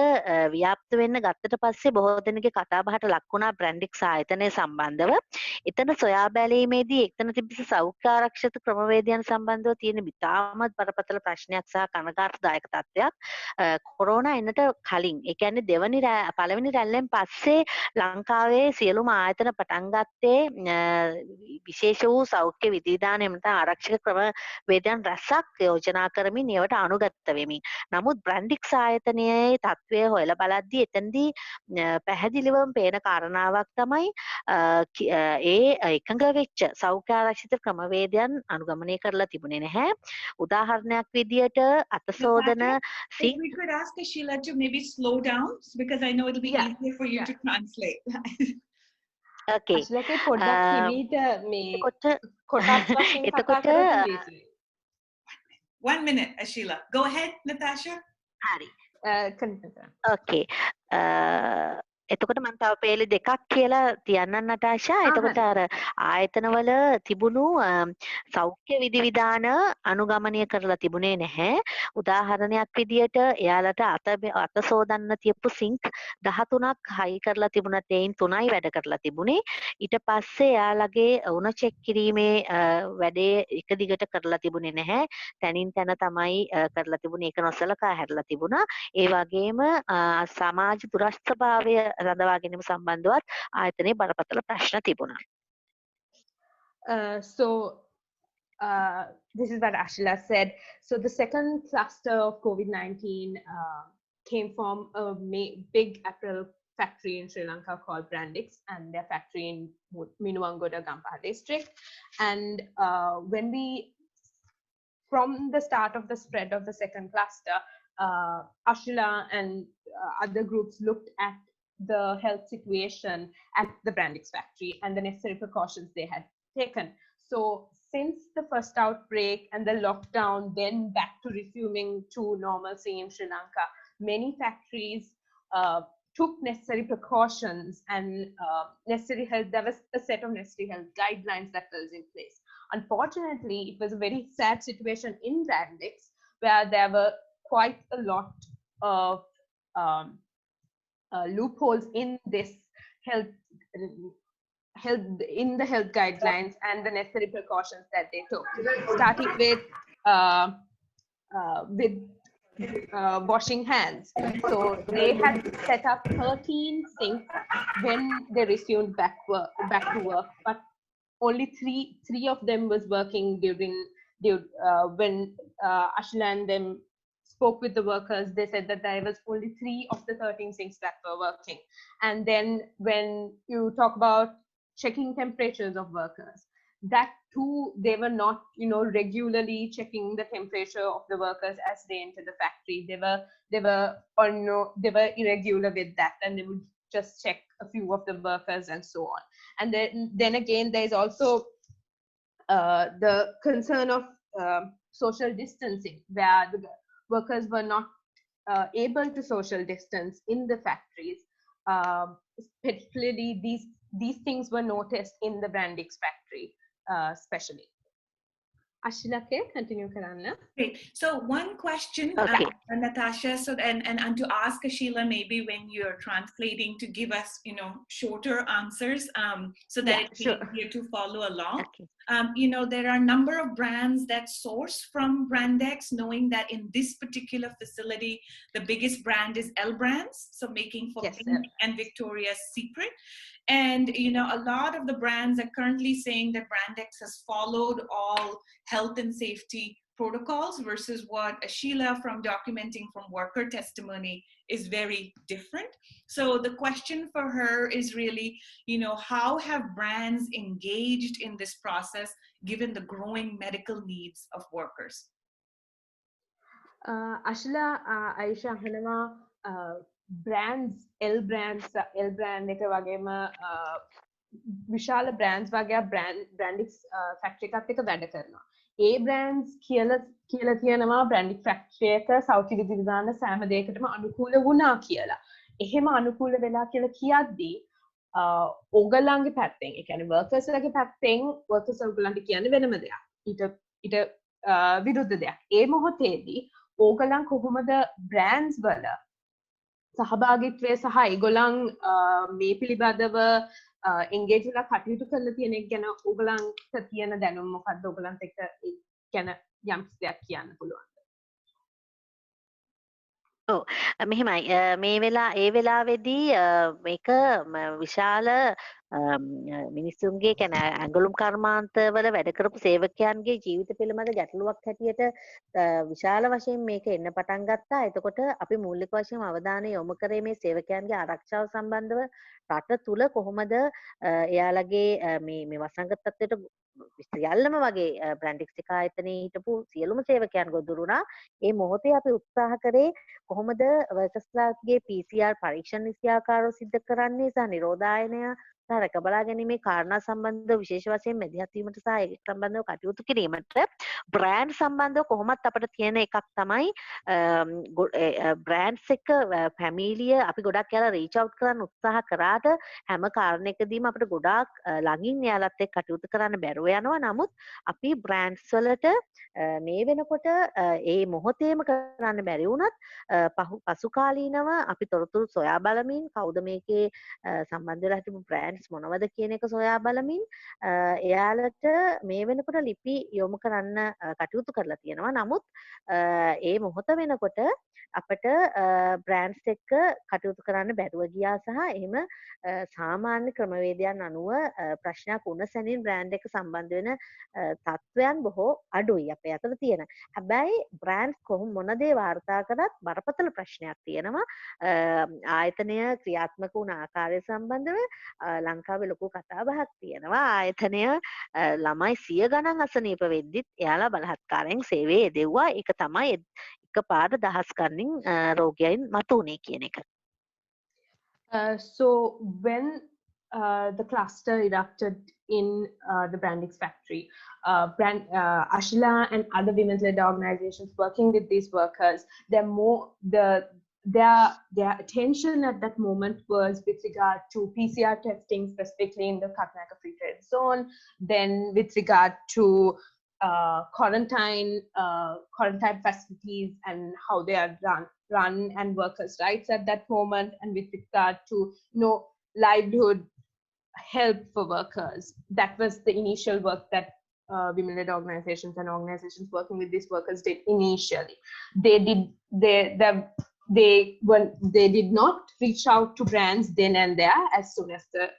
ව්‍යාප්ත වෙන්න ගත්තට පස්සේ බොහෝ දෙනෙක්ගේ කතාබහට ලක් වුණා බ්‍රැන්ඩික්ස් ආයතනය සම්බන්ධව. එතන සොයා බැලීමේදී එතන තිබිච්ච සෞඛ්‍ය ආරක්ෂිත ක්‍රමවේදයන් සම්බන්ධව තියෙන ඉතාමත් බරපතල ප්‍රශ්නයක් සහ කනගාටුදායක තත්ත්වයක් කොරෝනා එන්නට කලින් ඒ කියන්නේ පළවෙනි රැල්ලෙන් පස්සේ ලංකාවේ සියලුම ආයතන පටන් ගත්තේ විශේෂ වූ සෞඛ්‍ය විධිවිධාන එමෙත ආරක්ෂක ක්‍රමවේදයන් රැසක් යෝජනා කරමින් ඒවට අනුගත වෙමින්. නමුත් බ්‍රැන්ඩික්ස් ආයතනයේ තත්ත්වය හොයලා බලද්දී එතෙන්දී පැහැදිලිවම පේන කාරණාවක් තමයි ඒ එකඟ වෙච්ච සෞඛ්‍ය ආරක්ෂිත ක්‍රමවේදයන් අනුගමනය කරලා තිබුණේ නැහැ. උදාහරණයක් විදියට අතසෝදන if we could ask Ashila to maybe slow down because I know it'll be easier for you to translate. Okay. අශ්ලකේ පොඩ්ඩක් හිමීට මේ කොටස් වශයෙන් කතා කරලා ඉතින් 1 minute, Ashila. Go ahead, Natasha. හරි. Okay. එතකොට මම තව පේලි දෙකක් කියලා තියන්නම් නටාෂා. එතකොට අර ආයතනවල තිබුණු සෞඛ්‍ය විධිවිධාන අනුගමනය කරලා තිබුණේ නැහැ. උදාහරණයක් විදියට එයාලට අත සෝදන්න තියපු සිංක් 13ක් හයි කරලා තිබුණත් එයින් 3යි වැඩ කරලා තිබුණේ. ඊට පස්සේ එයාලගේ උණ චෙක් කිරීමේ වැඩේ එක දිගට කරලා තිබුණේ නැහැ. තනින් තන තමයි කරලා තිබුණේ. ඒක නොසලකා හැරලා තිබුණා. ඒ වගේම සමාජ දුරස්ථභාවය රඳවා ගැනීම සම්බන්ධවත් ආයතනයේ බරපතල ප්‍රශ්න තිබුණා. This is what Ashila said. So the second cluster of COVID-19 came from a big apparel factory in Sri Lanka called Brandix and their factory in Minuwangoda, Gampaha district. And from the start of the spread of the second cluster, Ashila and other groups looked at the health situation at the Brandix factory and the necessary precautions they had taken. So since the first outbreak and the lockdown, then back to resuming to normalcy in Sri Lanka, many factories took necessary precautions and there was a set of necessary health guidelines that was in place. Unfortunately, it was a very sad situation in Brandix where there were quite a lot of loopholes in this health guidelines and the necessary precautions that they took, starting with washing hands. So they had set up 13 sinks when they resumed back to work, but only three of them was working when Ashila and them spoke with the workers. They said that there was only 3 of the 13 sinks that were working. And then when you talk about checking temperatures of workers, that too, they were not, regularly checking the temperature of the workers as they enter the factory. They were irregular with that, and they would just check a few of the workers and so on. And then again, there's also the concern of social distancing, where the workers were not able to social distance in the factories. Particularly, these things were noticed in the Brandix factory, especially. Ashila, continue karanna. Great. So one question, Okay. Natasha, so and to ask Sheila maybe when you're translating to give us, shorter answers, so that it's easier to follow along. Okay. There are a number of brands that source from Brandex, knowing that in this particular facility, the biggest brand is L Brands, so making for Pink and Victoria's Secret. And, a lot of the brands are currently saying that Brandex has followed all health and safety protocols versus what Sheila from documenting from worker testimony is very different. So the question for her is really, how have brands engaged in this process given the growing medical needs of workers? Ashila, Aisha Hanama, brands, L brand එක වගේම විශාල brands වගේ Brandix factory එකත් එක්ක වැඩ කරනවා. ඒ brands කියලා තියෙනවා Brandix factory එක සෞඛ්‍ය විධිවිධාන සෑම දෙයකටම අනුකූල වුණා කියලා. එහෙම අනුකූල වෙලා කියලා කියද්දී ඕගොල්ලන්ගේ පැත්තෙන් ඒ කියන්නේ workers ලගේ පැත්තෙන් workers ඕගොල්ලන්ට කියන්නේ වෙනම දෙයක්. ඊට විරුද්ධ දෙයක්. ඒ මොහොතේදී ඕගොල්ලන් කොහොමද brands වල සහභාගීත්වය සහ ඒගොල්ලන් මේ පිළිබඳව engage වෙලා කටයුතු කරලා තියෙන එක ගැන ඕගොල්ලන්ට තියෙන දැනුම මොකක්ද ඕගොල්ලන්ට එක්ක ඒ ගැන යම් දෙයක් කියන්න පුළුවන්ද? ඔව් මෙහෙමයි ඒ වෙලාවේදී මේක විශාල මිනිස්සුන්ගේ කියන්නේ ඇඟලුම් කර්මාන්තවල වැඩ කරපු සේවකයන්ගේ ජීවිත පිළිබඳ ගැටලුවක් හැටියට විශාල වශයෙන් මේක එන්න පටන් ගත්තා. එතකොට අපි මූලික වශයෙන් අවධානය යොමු කරේ මේ සේවකයන්ගේ ආරක්ෂාව සම්බන්ධව රට තුල කොහොමද එයාලගේ මේ වසංගත තත්ත්වයට සියල්ලම වගේ බ්‍රැන්ඩික්ස් එක ආයතනයේ හිටපු සියලුම සේවකයන් ගොදුරු වුණා. ඒ මොහොතේ අපි උත්සාහ කරේ කොහොමද වර්කර්ස්ලාගේ PCR පරීක්ෂණ නිසියාකාරව සිදු කරන්නේ සහ නිරෝධායනය සහ රැකබලා ගැනීමේ කාරණා සම්බන්ධව විශේෂ වශයෙන් මැදිහත් වීමට සහ ඒ සම්බන්ධව කටයුතු කිරීමට බ්‍රෑන්ඩ් සම්බන්ධව කොහොමත් අපිට තියෙන එකක් තමයි බ්‍රෑන්ඩ්ස් එක ෆැමිලිය අපි ගොඩක් යාලා රීච් අවුට් කරන්න උත්සාහ කරාට හැම කාරණයකදීම අපිට ගොඩාක් ළඟින් යාලත් එක්ක කටයුතු කරන්න බැරුව යනවා. නමුත් අපි බ්‍රෑන්ඩ්ස් වලට මේ වෙනකොට ඒ මොහොතේම කරන්න බැරි වුණත් පසු කාලීනව අපි තොරතුරු සොයා බලමින් කවුද මේකේ සම්බන්ධ වෙලා හිටපු බ්‍රෑන්ඩ්ස් මොනවද කියන එක සොයා බලමින් එයාලට මේ වෙනකොට ලිපි යොමු කරන්න කටයුතු කරලා තියෙනවා. නමුත් ඒ මොහොත වෙනකොට අපිට බ්‍රෑන්ඩ්ස් එක්ක කටයුතු කරන්න බැරුව ගියා සහ එහෙම සාමාන්‍ය ක්‍රමවේදයන් අනුව ප්‍රශ්නයක් වුණ සැනින් බ්‍රෑන්ඩ් එක සම්බන්ධ වෙන තත්ත්වයන් බොහෝ අඩුයි අපේ අතර තියෙන. හැබැයි බ්‍රෑන්ඩ් කොහොම මොන දේ වාර්තා කරත් බරපතල ප්‍රශ්නයක් තියෙනවා. ආයතනය ක්‍රියාත්මක වුණ ආකාරය සම්බන්ධව ලංකාවේ ලොකු කතාබහක් තියෙනවා. ආයතනය ළමයි 100 ගණන් අසනීප වෙද්දිත් එයාලා බලහත්කාරයෙන් සේවයේ යෙදෙව්වා. ඒක තමයි එකපාරට දහස් ගණනින් රෝගීන් මතුනේ කියන එක. So when the cluster erupted in the Brandix factory, Ashila and other women's-led organizations working with these workers, their attention at that moment was with regard to PCR testing, specifically in the Katnaka Free Trade Zone, then with regard to quarantine facilities and how they are run and workers' rights at that moment, and with regard to livelihood help for workers. That was the initial work that women-led organizations and organizations working with these workers did initially. They did not reach out to brands then and there as soon as the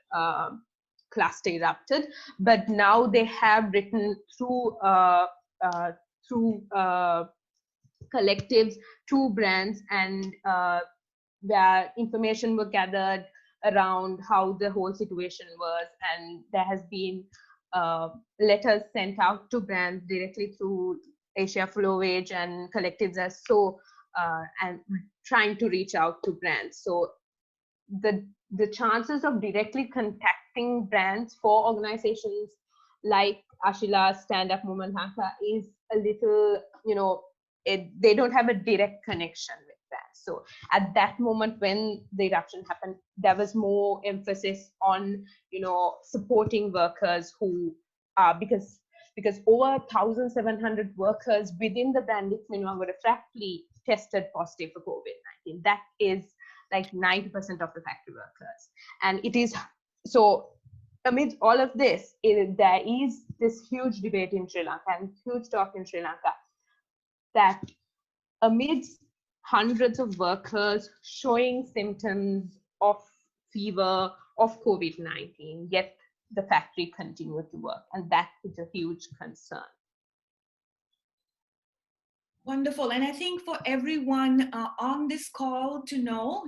cluster erupted, but now they have written through collectives to brands, and where information were gathered around how the whole situation was, and there has been letters sent out to brands directly through Asia Flowage and collectives as so, and trying to reach out to brands. So the chances of directly contacting brands for organizations like Ashila's Stand Up Movement Dhaka is a little, they don't have a direct connection with brands. So at that moment when the eruption happened, there was more emphasis on, supporting workers who because over 1,700 workers within the Brandix Minwangoda factory tested positive for COVID-19. That is like 90% of the factory workers. And it is so amid all of this, there is this huge debate in Sri Lanka and huge talk in Sri Lanka that amidst hundreds of workers showing symptoms of fever, of COVID-19, yet the factory continued to work. And that is a huge concern. Wonderful. And I think for everyone on this call to know,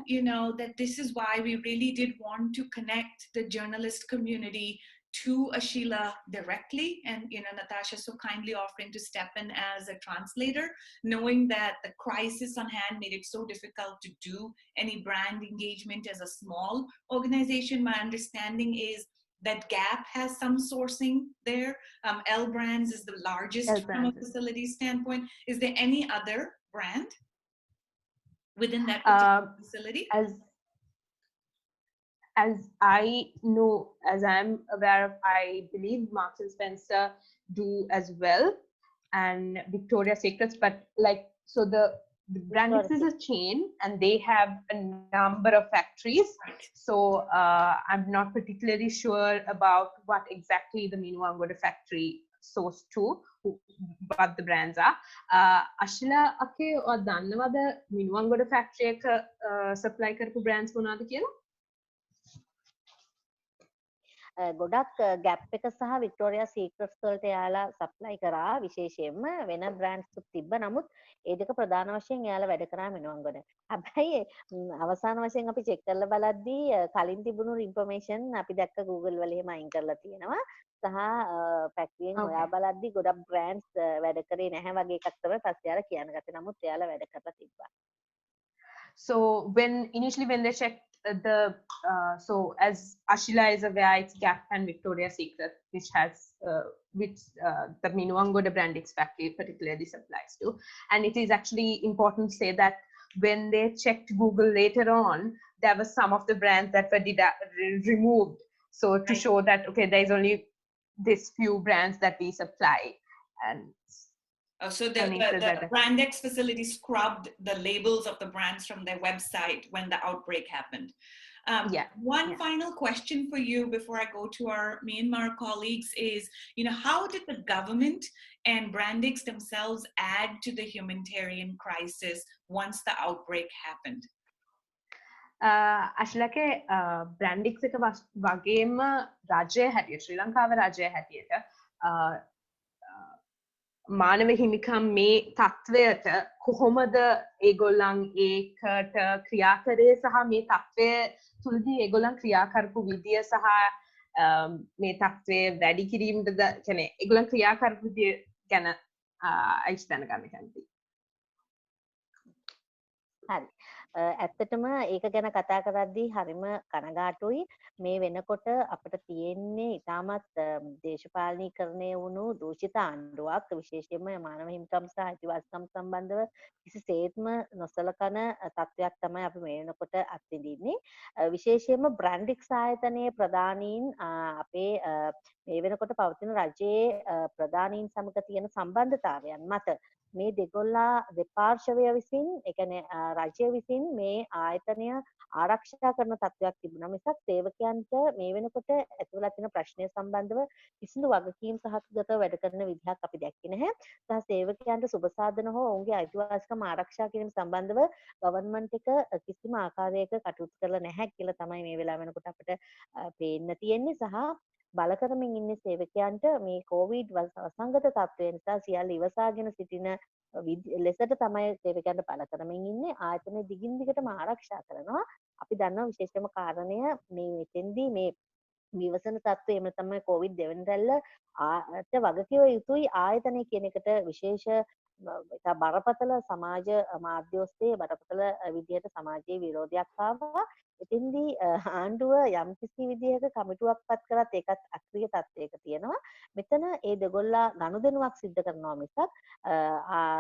that this is why we really did want to connect the journalist community to Ashila directly. And, Natasha so kindly offering to step in as a translator, knowing that the crisis on hand made it so difficult to do any brand engagement as a small organization. My understanding is that Gap has some sourcing there. L Brands is the largest from a facility standpoint. Is there any other brand within that particular facility? As I know, as I'm aware of, I believe Marks and Spencer do as well, and Victoria's Secrets. But so the Brandix is a chain, and they have a number of factories. So I'm not particularly sure about what exactly the Minwangoda factory sourced to, what the brands are. Ashila, okay, or dannawada Minwangoda factory එක supply කරපු brands මොනවද කියලා? ගොඩක් gap එක සහ Victoria සීක්‍රට්ස් වලට යාලා supply කරා විශේෂයෙන්ම වෙන බ්‍රෑන්ඩ්ස් තිබ්බ නමුත් ඒ දෙක ප්‍රධාන වශයෙන් යාලා වැඩ කරා මෙනුවන්ගොඩ. හැබැයි අවසාන වශයෙන් අපි චෙක් කරලා බලද්දී කලින් තිබුණු ඉන්ෆර්මේෂන් අපි දැක්ක Google වල එහෙම අයින් කරලා තියෙනවා. සහ ෆැක්ටරියෙන් හොයා බලද්දී ගොඩක් බ්‍රෑන්ඩ්ස් වැඩ කරේ නැහැ වගේ එකක් තමයි පස්සේ යාලා කියන්න ගත්තේ. නමුත් යාලා වැඩ කරලා තිබ්බා. So initially when they checked so as Ashila is aware, it's Gap and Victoria's Secret, which the Minwangoda Brandix factory particularly supplies to. And it is actually important to say that when they checked Google later on, there were some of the brands that were removed. So to show that, okay, there's only this few brands that we supply. And so the Brandix facility scrubbed the labels of the brands from their website when the outbreak happened. One final question for you before I go to our Myanmar colleagues is, how did the government and Brandix themselves add to the humanitarian crisis once the outbreak happened? Ashilake Brandix එක වගේම රජය හැටියට ශ්‍රී ලංකාවේ රජය හැටියට මානව හිමිකම් මේ තත්ත්වයට කොහොමද ඒගොල්ලන් ඒකට ක්‍රියා කරේ සහ මේ තත්ත්වය තුලදී ඒගොල්ලන් ක්‍රියා කරපු විදිය සහ මේ තත්ත්වය වැඩි කිරීමටද කියන්නේ ඒගොල්ලන් ක්‍රියා කරපු විදිය ගැන අයිස් දැනගන්න කැමතියි. හරි. ඇත්තටම ඒක ගැන කතා කරද්දී හරිම කනගාටුයි. මේ වෙනකොට අපිට තියෙන්නේ ඉතාමත් දේශපාලනීකරණය වුණු දූෂිත ආණ්ඩුවක් විශේෂයෙන්ම මානව හිමිකම් සහ අයිතිවාසිකම් සම්බන්ධව කිසිසේත්ම නොසලකන තත්ත්වයක් තමයි අපි මේ වෙනකොට අත්විඳින්නේ. විශේෂයෙන්ම බ්‍රැන්ඩික්ස් ආයතනයේ ප්‍රධානීන් අපේ මේ වෙනකොට පවතින රජයේ ප්‍රධානීන් සමග තියෙන සම්බන්ධතාවයන් මත මේ දෙපාර්ශවය විසින් ඒ කියන්නේ රජය විසින් මේ ආයතනය ආරක්ෂා කරන තත්ත්වයක් තිබුණා මිසක් සේවකයන්ට මේ වෙනකොට ඇතිවලා තියෙන ප්‍රශ්නය සම්බන්ධව කිසිදු වගකීම් සහගතව වැඩ කරන විදිහක් අපි දැක්කේ නැහැ. සහ සේවකයන්ට සුබ සාධන හෝ ඔවුන්ගේ අයිතිවාසිකම් ආරක්ෂා කිරීම සම්බන්ධව ගවර්න්මන්ට් එක කිසිම ආකාරයක කටයුතු කරලා නැහැ කියලා තමයි මේ වෙලාව වෙනකොට අපිට පේන්න තියෙන්නේ. සහ බල කරමින් ඉන්නේ සේවකයන්ට මේ කොවිඩ් වසංගත තත්ත්වය නිසා සියල්ල ඉවසාගෙන සිටින ලෙසට තමයි සේවකයන්ට බල කරමින් ඉන්නේ. ආයතන දිගින් දිගටම ආරක්ෂා කරනවා. අපි දන්නවා විශේෂම කාරණය මේ මෙතෙන්දී මේ විවසන තත්ත්වය එහෙම තමයි කොවිඩ් දෙවෙනි රැල්ල වගකිව යුතුයි ආයතනය කියන එකට විශේෂ බරපතල සමාජ මාධ්‍ය ඔස්සේ බරපතල විදිහට සමාජයේ විරෝධයක් ආවා. එතින්දී ආණ්ඩුව යම්කිසි විදිහක කමිටුවක් පත් කරත් ඒකත් අක්‍රිය තත්ත්වයක තියෙනවා. මෙතන ඒ දෙගොල්ලා ගනුදෙනුවක් සිද්ධ කරනවා මිසක්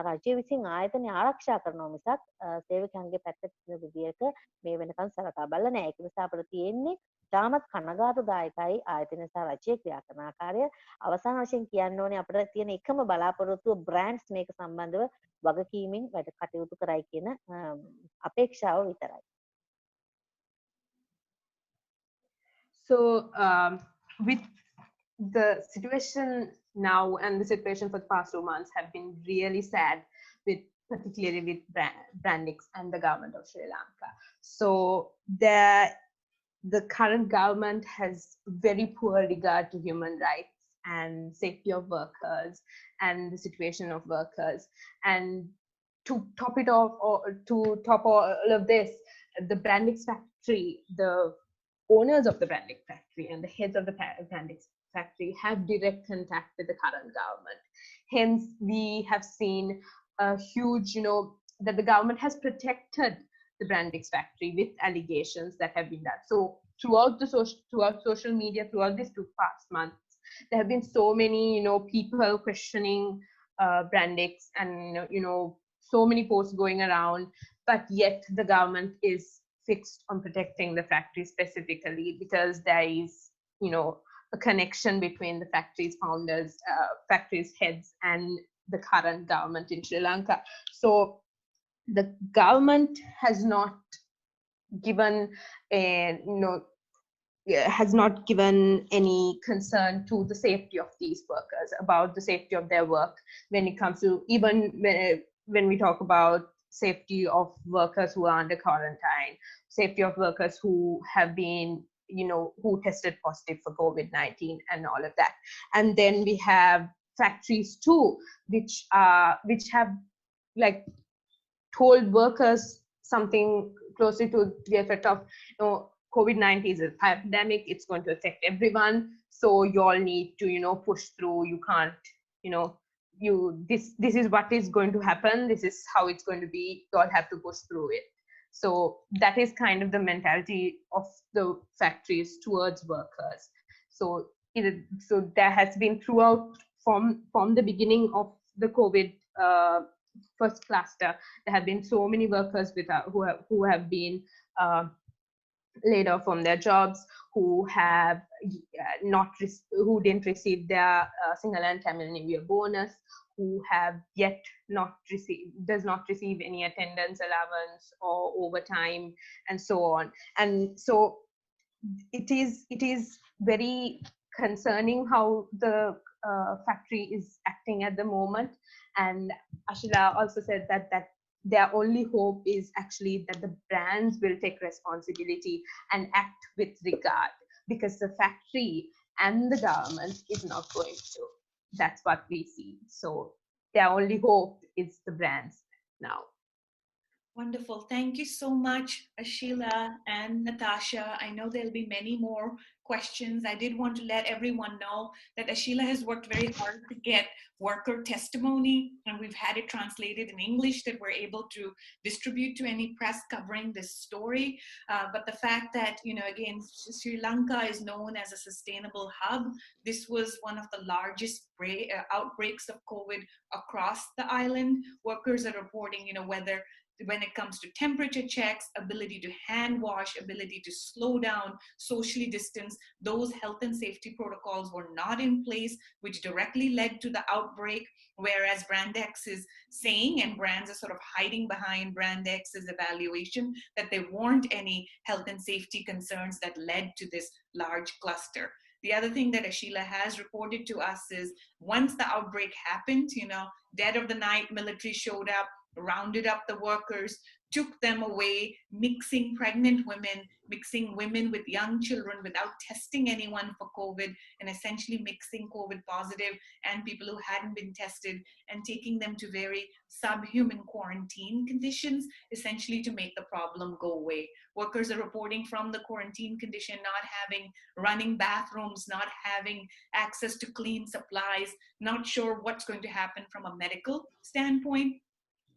රජය විසින් ආයතනය ආරක්ෂා කරනවා මිසක් සේවකයන්ගේ පැත්තට තියෙන විදිහක මේ වෙනකන් සලකා බලලා නැහැ. ඒක නිසා අපිට තියෙන්නේ තාමත් කනගාටුදායකයි ආයතන සහ රජයේ ක්‍රියා කරන ආකාරය. අවසාන වශයෙන් කියන්න ඕනේ අපිට තියෙන එකම බලාපොරොත්තුව බ්‍රෑන්ඩ්ස් මේක සම්බන්ධව වගකීමෙන් වැඩ කටයුතු කරයි කියන අපේක්ෂාව විතරයි. So with the situation now and the situation for the past 2 months have been really sad, with particularly with Brandix and the government of Sri Lanka. So the current government has very poor regard to human rights and safety of workers and the situation of workers. And to top it off, or to top all of this, the Brandix factory, the owners of the Brandix factory and the heads of the Brandix factory have direct contact with the current government. Hence, we have seen a huge, that the government has protected the Brandix factory with allegations that have been done. So throughout social media, throughout these 2 past months, there have been so many, people questioning Brandix, and so many posts going around, but yet the government is fixed on protecting the factory specifically because there is, a connection between the factory's founders, factory's heads, and the current government in Sri Lanka. So the government has not given any concern to the safety of these workers, about the safety of their work, when it comes to even when we talk about safety of workers who are under quarantine, safety of workers who have been, who tested positive for COVID-19 and all of that. And then we have factories too, which have like told workers something closely to the effect of, COVID-19 is a pandemic, it's going to affect everyone, so you all need to, push through. You can't, this is what is going to happen, this is how it's going to be, you all have to push through it. So that is kind of the mentality of the factories towards workers. So there has been throughout, from the beginning of the COVID first cluster, there have been so many workers who have been laid off from their jobs, who have who didn't receive their Sinhala and Tamil New Year bonus, who have yet does not receive any attendance allowance or overtime, and so on. And so it is very concerning how the factory is acting at the moment. And Ashila also said that their only hope is actually that the brands will take responsibility and act with regard, because the factory and the government is not going to. That's what we see. So their only hope is the brands now. Wonderful. Thank you so much, Ashila and Natasha. I know there'll be many more questions. I did want to let everyone know that Ashila has worked very hard to get worker testimony, and we've had it translated in English that we're able to distribute to any press covering this story. But the fact that, again, Sri Lanka is known as a sustainable hub. This was one of the largest outbreaks of COVID across the island. Workers are reporting, whether when it comes to temperature checks, ability to hand wash, ability to slow down, socially distance, those health and safety protocols were not in place, which directly led to the outbreak. Whereas Brandex is saying, and brands are sort of hiding behind Brandex's evaluation, that there weren't any health and safety concerns that led to this large cluster. The other thing that Ashila has reported to us is once the outbreak happened, dead of the night, military showed up, rounded up the workers, took them away, mixing pregnant women, mixing women with young children without testing anyone for COVID, and essentially mixing COVID positive and people who hadn't been tested, and taking them to very subhuman quarantine conditions, essentially to make the problem go away. Workers are reporting from the quarantine condition not having running bathrooms, not having access to clean supplies, not sure what's going to happen from a medical standpoint.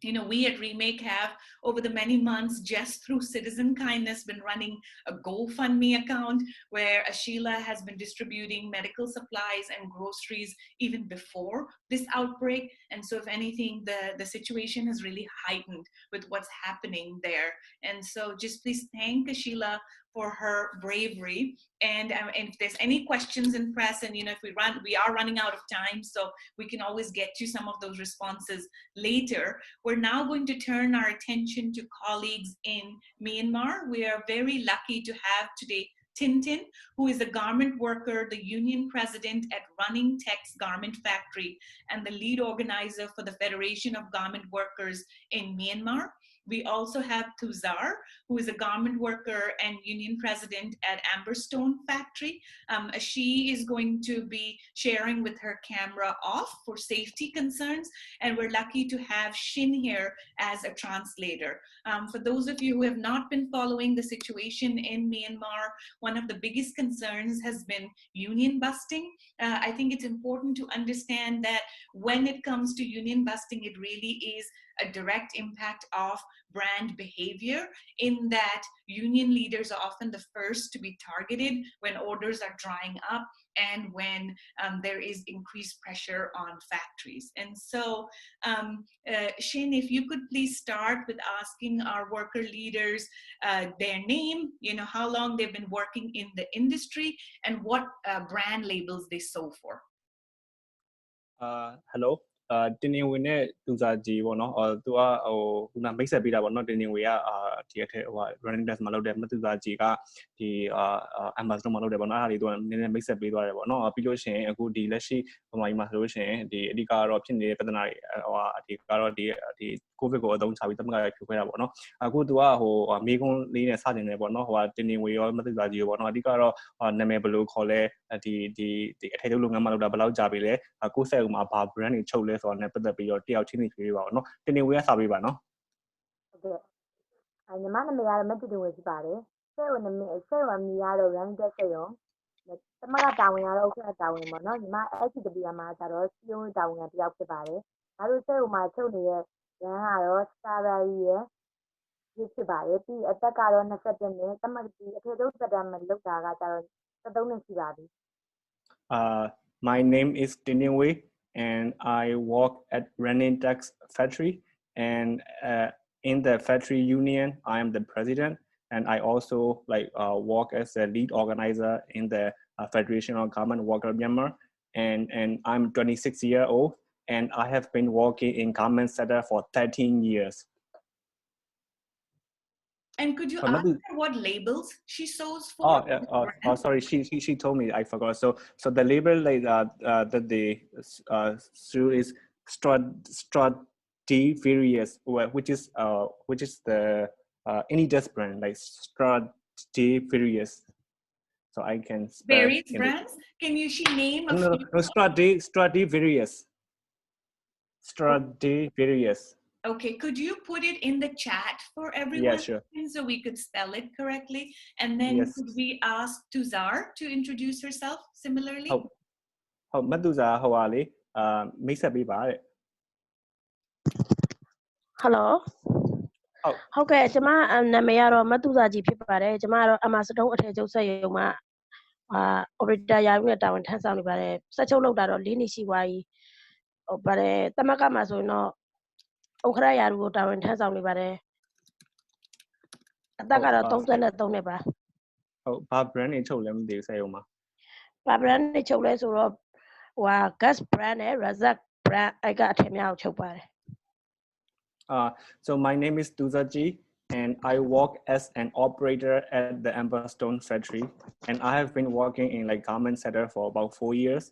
we at Remake have, over the many months, just through citizen kindness, been running a GoFundMe account where Sheila has been distributing medical supplies and groceries even before this outbreak. And so if anything, the situation has really heightened with what's happening there. And so just please thank Sheila for her bravery. And if there's any questions in press, and if we are running out of time, so we can always get to some of those responses later. We're now going to turn our attention to colleagues in Myanmar. We are very lucky to have today Tintin, who is a garment worker, the union president at Running Tech's garment factory, and the lead organizer for the Federation of Garment Workers in Myanmar. We also have Tuzar, who is a garment worker and union president at Amberstone factory. She is going to be sharing with her camera off for safety concerns, and we're lucky to have Shin here as a translator. For those of you who have not been following the situation in Myanmar, one of the biggest concerns has been union busting. I think it's important to understand that when it comes to union busting, it really is a direct impact of brand behavior, in that union leaders are often the first to be targeted when orders are drying up and when there is increased pressure on factories. And so, Shin, if you could please start with asking our worker leaders their name, how long they've been working in the industry, and what brand labels they sew for. Hello. တင်းနေဝင်တဲ့သူစားကြီးပေါ့နော်သူကခုနမိတ်ဆက်ပေးတာပေါ့နော်တင်းနေဝေကဒီအထက်running desk မှာလုပ်တဲ့မသူစားကြီးကဒီ ambassador မှာလုပ်တယ်ပေါ့နော်အဲ့ဒါလေးသူကနည်းနည်းမိတ်ဆက်ပေးသွားတယ်ပေါ့နော်ပြီးလို့ရှိရင်အခုဒီလက်ရှိဗမာပြည်မှာဆိုလို့ရှိရင်ဒီအဓိကတော့ဖြစ်နေတဲ့ပြဿနာတွေဒီကတော့ဒီ COVID ကိုအသုံးချပြီးတမကဖြိုခွဲတာပေါ့နော်အခုသူကမေးခွန်းလေးနဲ့စတင်နေပေါ့နော်တင်းနေဝေရောမသူစားကြီးရောပေါ့နော်အဓိကတော့နာမည်ဘယ်လိုခေါ်လဲဒီအထက်လုပ်ငန်းမှာလုပ်တာဘယ်လောက်ကြာပြီလဲကိုယ်ဆက်ဥမှာဘာ brand တွေချုပ်လဲဆိုတော့လည်းပတ်သက်ပြီးတော့တယောက်ချင်းနေပြေးပါတော့နော်တင်းနေဝေကစာပေးပါနော်ဟုတ်ကဲ့ညီမနာမည်ကတော့မတူတူဝေရှိပါတယ်ဆက်ဝင်မီကတော့ running desk ဆက်ရောတမကတာဝန်ကတော့ဥက္ကဋ္ဌတာဝန်ပေါ့နော်ညီမ HTW မှာကျတော့စီယုံတာဝန်ကတယောက်ဖြစ်ပါတယ်ဒါတို့ဆက်ဥမှာချုပ်နေတဲ့ရန်ကတော့ salary ရဲ့ဖြစ်ပါတယ်ပြီးအသက်ကတော့21နှစ်တမကဒီအထက်ဆုံးသက်တမ်းမှာလောက်တာကကျတော့73နှစ်ရှိပါပြီMy name is Tiningwe and I work at Running Tech's factory, and in the factory union I am the president, and I also work as a lead organizer in the Federation of Garment Workers Myanmar, and I'm 26 years old, and I have been working in garment sector for 13 years. And could you ask her what labels she sews for? Sorry, she told me, I forgot. So the label that they sew is Stradivarius, which is the Adidas brand, like Stradivarius. So I can spell various brands. Can you name a few? No, Stradivarius. Okay, could you put it in the chat for everyone? Yeah, sure. So we could spell it correctly. And then could we ask Tuzar to introduce herself similarly? Tuzar, how are you? Hello. ဟုတ်ကဲ့ကျွန်မနာမည်ကတော့မတူစာကြီးဖြစ်ပါတယ်ကျွန်မကတော့အမစတုံးအထည်ချုပ်ဆက်ရုံမှာoperator ရာထူးနဲ့တာဝန်ထမ်းဆောင်နေပါတယ်ဆက်ချုပ်လောက်တာတော့4နှစ်ရှိသွားပြီဟုတ်ပါတယ်တမကမှာဆိုရင်တော့ဥက္ကဋ္ဌရာထူးကိုတာဝန်ထမ်းဆောင်နေပါတယ်အသက်ကတော့33နှစ်ပါဟုတ်ဘာ brand တွေချုပ်လဲမသိဘူးဆက်ရုံမှာဘာ brand တွေချုပ်လဲဆိုတော့gas brand နဲ့ razak brand အဲ့ကအထည်များကိုချုပ်ပါတယ် So my name is Tuzaji, and I work as an operator at the Amberstone factory, and I have been working in garment sector for about 4 years,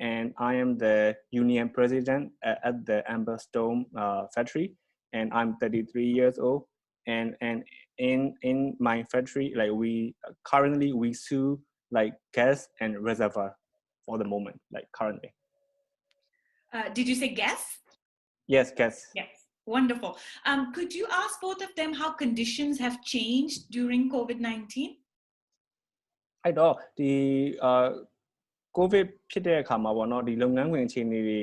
and I am the union president at the Amberstone factory, and I'm 33 years old, and in my factory we currently sew gas and reservoir for the moment, currently. Did you say gas? Yes, gas. Yes. Wonderful. Could you ask both of them how conditions have changed during COVID-19? I know the COVID ဖြစ်တဲ့အခါမှာပေါ့နော်ဒီလုပ်ငန်းခွင်အခြေအနေတွေ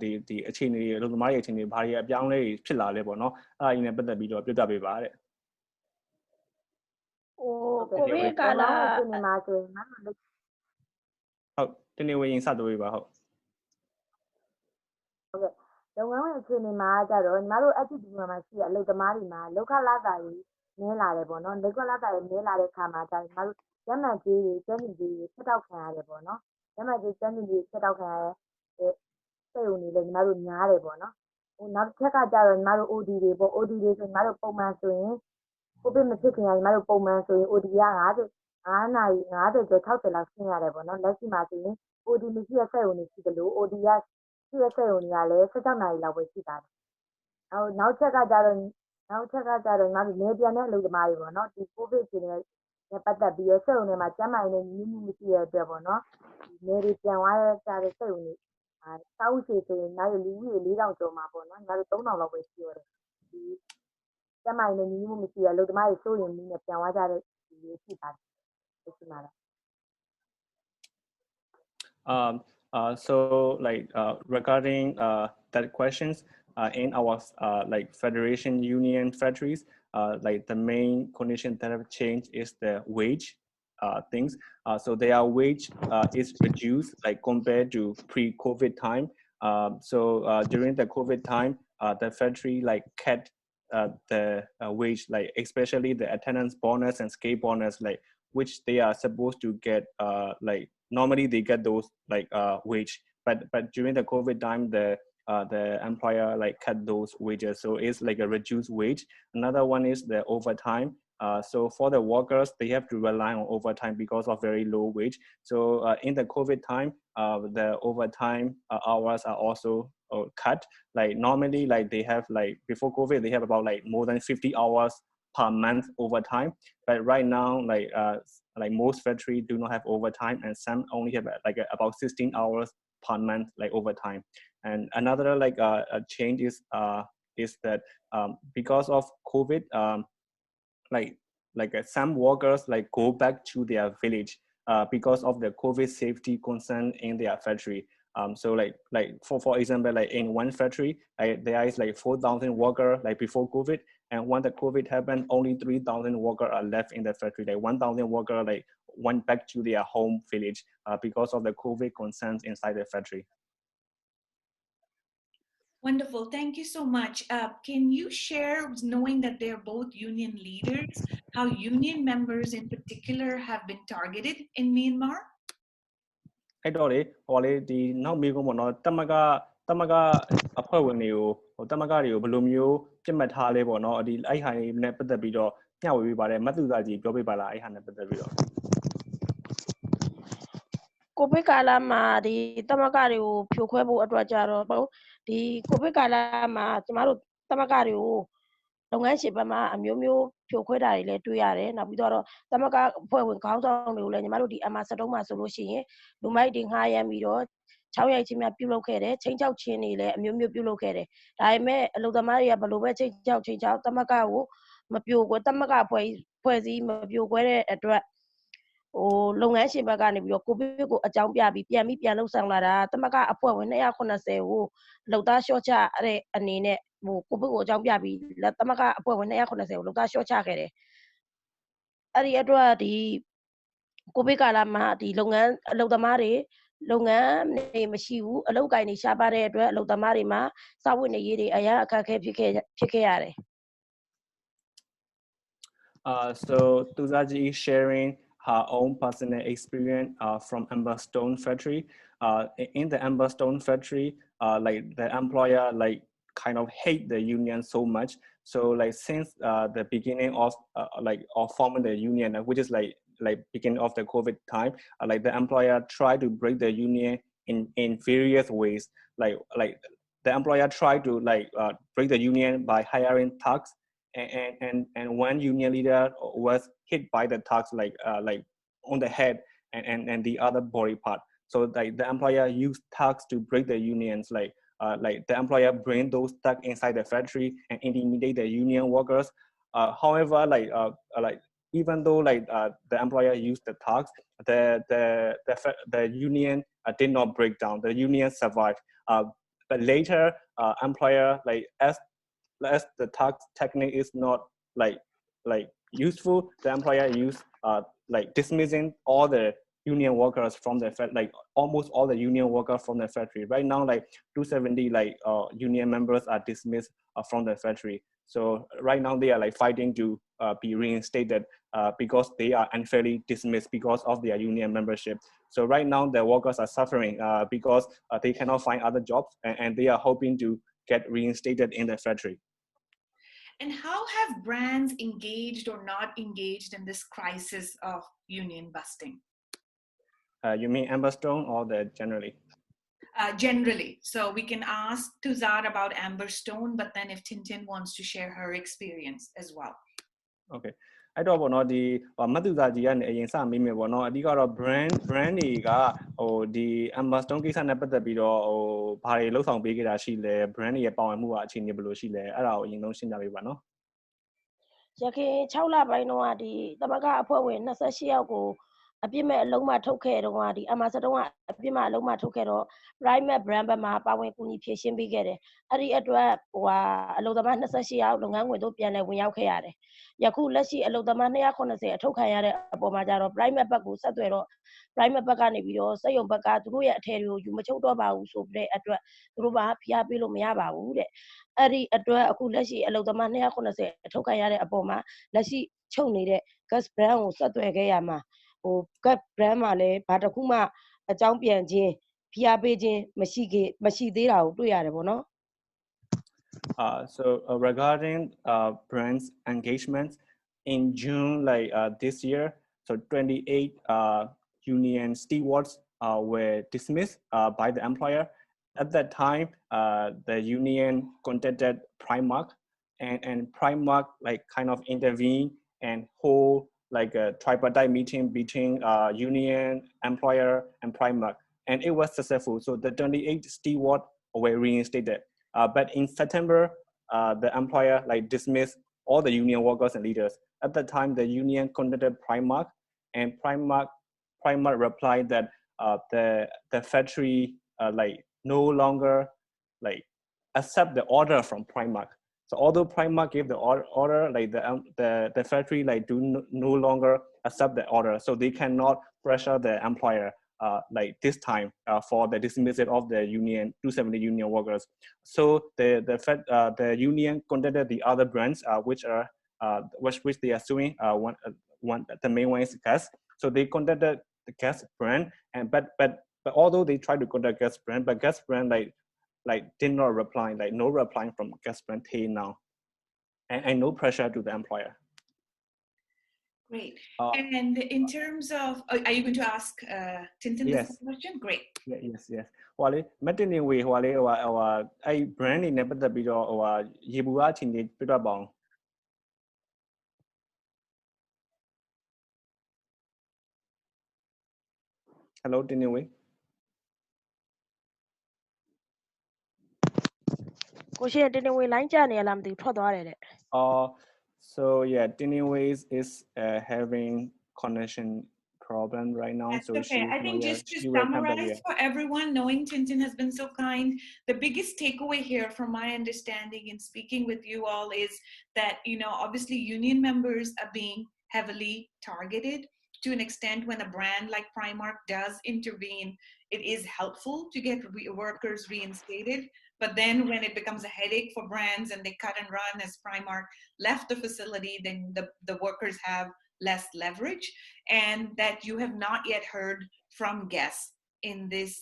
ဒီအခြေအနေတွေအလုပ်သမားတွေအခြေအနေဘာတွေအပြောင်းလဲဖြစ်လာလဲပေါ့နော်အဲ့ဒါကြီးနဲ့ပတ်သက်ပြီးတော့ပြောပြပေးပါတဲ့ကိုဗစ်ကာလအခြေအနေမှာဆိုရင်ဟုတ်တနေ့ဝင်ရင်စသွေးပါဟုတ်လုပ်ငန်းဝင်အခြေအနေမှာကြတော့ညီမတို့ active မှာရှိတဲ့အလုပ်သမားတွေမှာလောက်ခလာတာကြီးနည်းလာတယ်ပေါ့နော်လောက်ခလာတာကြီးနည်းလာတဲ့အခါမှာကျညီမတို့ရမှန်ကြီးတွေကျန်းမာကြီးတွေဆက်တောက်ခံရတယ်ပေါ့နော်ရမှန်ကြီးကျန်းမာကြီးဆက်တောက်ခံရတဲ့စိတ်ဝင်နေလေညီမတို့ညားတယ်ပေါ့နော်နောက်တစ်ချက်ကကြတော့ညီမတို့ OD တွေပေါ့ OD တွေဆိုညီမတို့ပုံမှန်ဆိုရင်ကိုဗစ်မဖြစ်ခင်ကညီမတို့ပုံမှန်ဆိုရင် OD က9နာရီ50ကျော်60လောက်ဆင်းရတယ်ပေါ့နော်လက်ရှိမှာဆိုရင် OD မရှိတဲ့စိတ်ဝင်နေရှိတယ်လို့ OD ကရှိတဲ့စိတ်ဝင်နေရလဲ16နာရီလောက်ပဲရှိပါတယ်နောက်ချက်ကကြတော့ညီမတို့နေပြန်တဲ့အလုပ်သမားတွေပေါ့နော်ဒီကိုဗစ်အခြေအနေနဲ့ပတ်သက်ပြီးတော့စိတ်ဝင်နေမှာကျန်းမာရေးနဲ့ညီမှုမရှိတဲ့အတွက်ပေါ့နော်ဒီနေတွေပြန်သွားရကြတဲ့စိတ်ဝင်နေစောက်ရှိဆိုရင်နောက်လူကြီးတွေ4000ကျော်မှာပေါ့နော်ညီမတို့3000လောက်ပဲရှိရတယ်ဒီကျန်းမာရေးနဲ့ညီမှုမရှိတဲ့အလုပ်သမားတွေစိုးရင်မှုနဲ့ပြန်သွားကြတဲ့ဒီလိုရှိပါတယ်ဒီမှာတော့So like regarding that questions in our like federation union factories like the main condition that have changed is the wage things so their wage is reduced like compared to pre-COVID time so during the COVID time the factory like kept the wage like especially the attendance bonus and scale bonus like which they are supposed to get like normally they get those like wage but during the COVID time the employer like cut those wages so it's like a reduced wage another one is the overtime so for the workers they have to rely on overtime because of very low wage so in the COVID time the overtime hours are also cut like normally like they have like before COVID they have about like more than 50 hours per month overtime but right now like most factory do not have overtime and some only have like about 16 hours per month like overtime and another like change is that because of COVID like some workers like go back to their village because of the COVID safety concern in their factory so like for example like in one factory there is like 4,000 workers like before COVID and when the COVID happened only 3,000 workers are left in the factory like 1,000 workers like went back to their home village because of the COVID concerns inside the factory. Wonderful. Thank you so much. Can you share, knowing that they're both union leaders, how union members in particular have been targeted in Myanmar? အဲ့တော့လေဟောလေဒီနောက်မိကုန်းပေါ့နော်တမကအဖွဲ့ဝင်တွေကိုတမကတွေကိုဘယ်လိုမျိုးပြစ်မှတ်ထားလဲပေါ့နော်ဒီအဲ့ဟာတွေနဲ့ပတ်သက်ပြီးတော့ညှဝေပေးပါတယ်မတ်သူသားကြီးပြောပြပါလားအဲ့ဟာနဲ့ပတ်သက်ပြီးတော့ကိုဗစ်ကာလမှာဒီတမကတွေကိုဖြိုခွဲဖို့အတွက်ကြတော့ဒီကိုဗစ်ကာလမှာကျမတို့တမကတွေကိုလုပ်ငန်းရှင်ဘက်မှာအမျိုးမျိုးဖြိုခွဲတာတွေလည်းတွေ့ရတယ်နောက်ပြီးတော့တမကအဖွဲ့ဝင်ခေါင်းဆောင်တွေကိုလည်းညီမတို့ဒီ M73 မှာဆိုလို့ရှိရင်လူမိုက်တွေငှားရမ်းပြီးတော့6ရိုက်ချင်းများပြုလုပ်ခဲ့တယ်ချင်းချောက်ချင်းတွေလည်းအမျိုးမျိုးပြုလုပ်ခဲ့တယ်ဒါပေမဲ့အလုပ်သမားတွေကဘယ်လိုပဲချင်းချောက်တမကကိုမပြိုကွဲတမကဖွဲ့စည်းမပြိုကွဲတဲ့အတွက်လုပ်ငန်းရှင်ဘက်ကနေပြီးတော့ကိုဗစ်ကိုအကြောင်းပြပြီးပြန်လှုပ်ဆောင်လာတာတမကအဖွဲ့ဝင်290ကိုလောက်သားရှော့ချတဲ့အနေနဲ့ကိုဗစ်ကိုအကြောင်းပြပြီးတမကအဖွဲ့ဝင်290ကိုလောက်သားရှော့ချခဲ့တယ်အဲ့ဒီအတွက်ဒီကိုဗစ်ကာလမှာဒီလုပ်ငန်းအလုပ်သမားတွေလုပ်ငန်းတွေမရှိဘူးအလုပ်ကိုင်တွေရှားပါတဲ့အတွက်အလုပ်သမားတွေမှာစာဝတ်နေရေးတွေအရာအခက်အခဲဖြစ်ခဲ့ရတယ် So Tuzaji is sharing her own personal experience from Amber Stone factory. In the Amber Stone factory, like the employer like kind of hate the union so much. So like since the beginning of forming the union, which is like beginning of the COVID time, like the employer tried to break the union in various ways. Like the employer tried to break the union by hiring thugs. And one union leader was hit by the thugs like on the head and the other body part. So like the employer used thugs to break the unions. Like the employer bring those thugs inside the factory and intimidate the union workers. However, even though the employer used the thugs, the union did not break down. The union survived. But later, employer, like as the tax technique is not like useful, the employer used like dismissing all the union workers from the like almost all the union workers from the factory. Right now, like 270 like union members are dismissed from the factory. So right now they are like fighting to be reinstated because they are unfairly dismissed because of their union membership. So right now the workers are suffering because they cannot find other jobs, and they are hoping to get reinstated in the factory. And how have brands engaged or not engaged in this crisis of union busting? You mean Amber Stone or the generally? Generally. So we can ask Tuzar about Amber Stone, but then if Tintin wants to share her experience as well. Okay. အဲ့တော့ပေါ့နော်ဒီမတ်သူစာကြီးကနေအရင်စမိမယ်ပေါ့နော်အဓိကတော့ brand တွေကဟိုဒီ Amber Stone ကိစ္စနဲ့ပတ်သက်ပြီးတော့ဟိုဘာတွေလှုပ်ဆောင်ပေးခဲ့တာရှိလဲ brand တွေရဲ့ပါဝင်မှုကအခြေအနေဘယ်လိုရှိလဲအဲ့ဒါကိုအရင်ဆုံးရှင်းပြပေးပါနော် ရခင်6လပိုင်းတော့ဒီသမဂအဖွဲ့ဝင်28ယောက်ကိုအပြစ်မဲ့အလုံးမထုတ်ခဲ့တော့ဒီ Amazon ကအပြစ်မဲ့အလုံးမထုတ်ခဲ့တော့ private brand ဘက်မှာပါဝင်ကူညီဖြည့်ရှင်းပေးခဲ့တယ်အဲ့ဒီအတွက်ဟိုအလုပ်သမား28ယောက်လုပ်ငန်းခွင်တို့ပြန်လည်ဝင်ရောက်ခဲ့ရတယ်ယခုလက်ရှိအလုပ်သမား290အထုတ်ခံရတဲ့အပေါ်မှာကြတော့ private ဘက်ကိုဆက်သွယ်တော့ private ဘက်ကနေပြီးတော့စက်ရုံဘက်ကသူတို့ရဲ့အထည်တွေကိုယူမချုပ်တော့ပါဘူးဆိုတဲ့အတွက်သူတို့ကဖိအားပေးလို့မရပါဘူးတဲ့အဲ့ဒီအတွက်အခုလက်ရှိအလုပ်သမား290အထုတ်ခံရတဲ့အပေါ်မှာလက်ရှိချုပ်နေတဲ့ gas brand ကိုဆက်သွယ်ခဲ့ရမှာဟို gas brand မှာလည်းဘာတစ်ခုမှအကြောင်းပြန်ခြင်းဖိအားပေးခြင်းမရှိသေးတာကိုတွေ့ရတယ်ပေါ့နော် So regarding brands engagements in June like this year, so 28 union stewards were dismissed by the employer. At that time, the union contacted Primark, and Primark like kind of intervened and hold like a tripartite meeting between union, employer, and Primark, and it was successful. So the 28 stewards were reinstated. But in September, the employer like dismissed all the union workers and leaders. At that time, the union contacted Primark, and Primark replied that the factory like no longer like accept the order from Primark. So although Primark gave the order, like the factory like no longer accept the order, so they cannot pressure the employer like this time for the dismissal of the union 270 union workers. So the union contacted the other brands which they are suing. One the main one is Gas. So they contacted the Gas brand, and but although they tried to contact Gas brand, but Gas brand like did not reply, like no reply from Gas brand till now, and no pressure to the employer. Great. And in terms of, are you going to ask Tintin yes. this question? Great. Yes. ဟိုလေ Martin way ဟိုလေဟိုအဲ့ brand တွေနဲ့ပတ်သက်ပြီးတော့ဟိုရေဘူးအချင်းတွေပြတော့ပါအောင် Hello, Tintin way. ကိုရှင်တင်းတင်းဝေး line ကျနေရလားမသိဘူးထွက်သွားတယ်တဲ့ So yeah, Tintin ways is having connection problem right now. That's so okay. I think just to summarize for everyone, knowing Tintin has been so kind, the biggest takeaway here from my understanding in speaking with you all is that, you know, obviously union members are being heavily targeted to an extent. When a brand like Primark does intervene, it is helpful to get workers reinstated. But then when it becomes a headache for brands and they cut and run as Primark left the facility, then the workers have less leverage, and that you have not yet heard from guests in this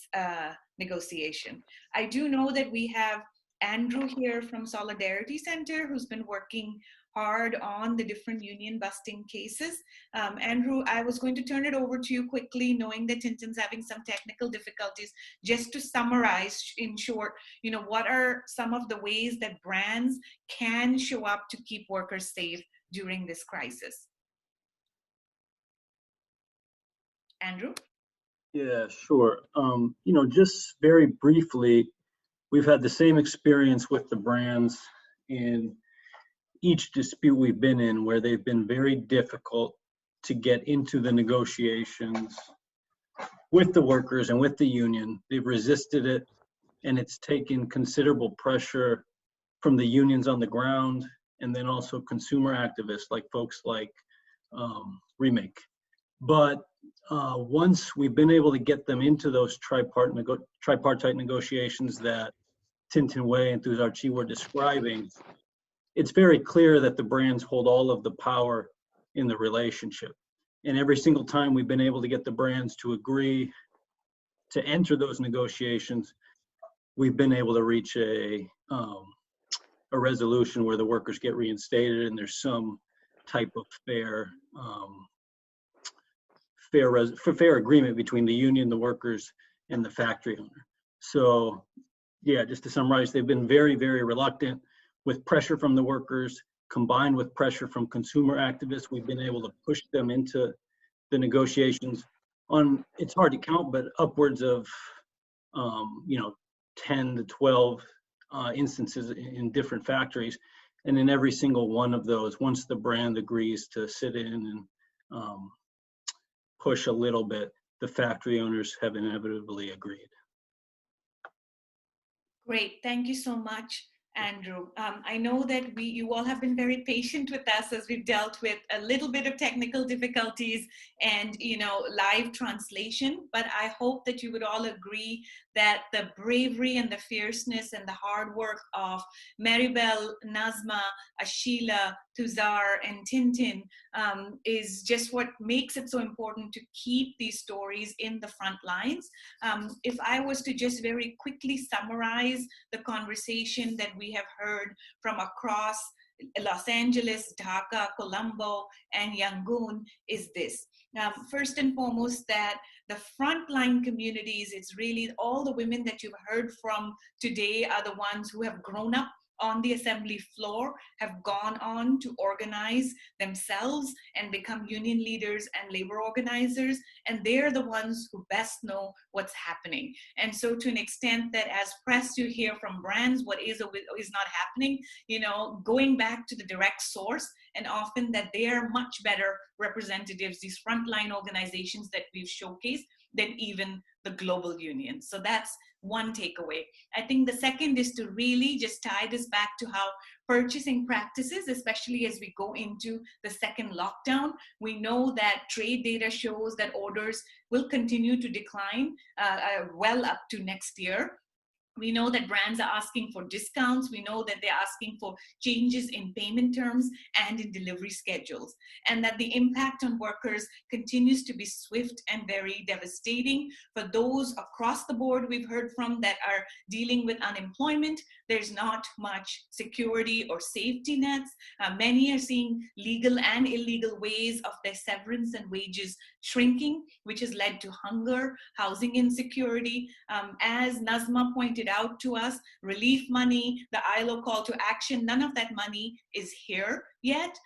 negotiation. I do know that we have Andrew here from Solidarity Center who's been working hard on the different union busting cases. Andrew, I was going to turn it over to you quickly, knowing that Tintin's having some technical difficulties. Just to summarize in short, you know, what are some of the ways that brands can show up to keep workers safe during this crisis? Andrew? Yeah, sure. You know, just very briefly, we've had the same experience with the brands in each dispute we've been in, where they've been very difficult to get into the negotiations. with the workers and with the union. They've resisted it, and it's taken considerable pressure from the unions on the ground, and then also consumer activists like folks like Remake. But once we've been able to get them into those tripartite negotiations that Tintin Wei and Thuzar Chi were describing, it's very clear that the brands hold all of the power in the relationship. And every single time we've been able to get the brands to agree to enter those negotiations, we've been able to reach a resolution where the workers get reinstated and there's some type of fair agreement between the union, the workers, and the factory owner. So yeah, just to summarize, they've been very, very reluctant. With pressure from the workers combined with pressure from consumer activists, we've been able to push them into the negotiations on, it's hard to count, but upwards of 10 to 12 instances in different factories. And in every single one of those, once the brand agrees to sit in and push a little bit, the factory owners have inevitably agreed. Great, thank you so much, Andrew. I know that you all have been very patient with us as we've dealt with a little bit of technical difficulties and live translation, but I hope that you would all agree that the bravery and the fierceness and the hard work of Maribel, Nazma, Ashila, Thuzar, and Tintin is just what makes it so important to keep these stories in the front lines. If I was to just very quickly summarize the conversation that we have heard from across Los Angeles, Dhaka, Colombo, and Yangon is this. First and foremost, that the frontline communities, it's really all the women that you've heard from today are the ones who have grown up on the assembly floor, have gone on to organize themselves and become union leaders and labor organizers, and they're the ones who best know what's happening. And so to an extent that as press you hear from brands what is or is not happening, going back to the direct source, and often that they are much better representatives, these frontline organizations that we've showcased, than even the global union. So that's one takeaway. I think the second is to really just tie this back to how purchasing practices, especially as we go into the second lockdown, we know that trade data shows that orders will continue to decline well up to next year. We know that brands are asking for discounts. We know that they're asking for changes in payment terms and in delivery schedules, and that the impact on workers continues to be swift and very devastating. For those across the board we've heard from that are dealing with unemployment, there's not much security or safety nets. Many are seeing legal and illegal ways of their severance and wages shrinking, which has led to hunger, housing insecurity. As Nazma pointed out to us, relief money, the Ilo Call to action, none of that money is here yet.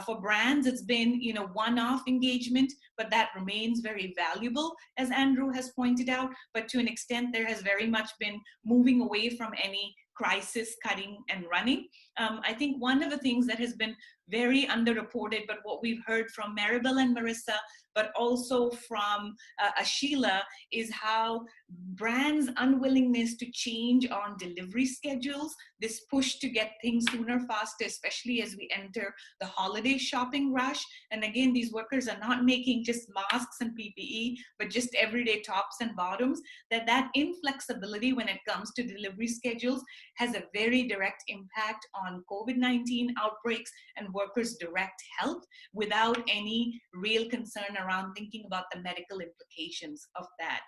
For brands, it's been one-off engagement, but that remains very valuable, as Andrew has pointed out. But to an extent, there has very much been moving away from any crisis cutting and running. I think one of the things that has been very underreported, but what we've heard from Maribel and Marissa, but also from Ashila, is how brands' unwillingness to change on delivery schedules, this push to get things sooner, faster, especially as we enter the holiday shopping rush. And again, these workers are not making just masks and PPE, but just everyday tops and bottoms, that inflexibility when it comes to delivery schedules has a very direct impact on COVID-19 outbreaks and workers' direct health without any real concern around thinking about the medical implications of that.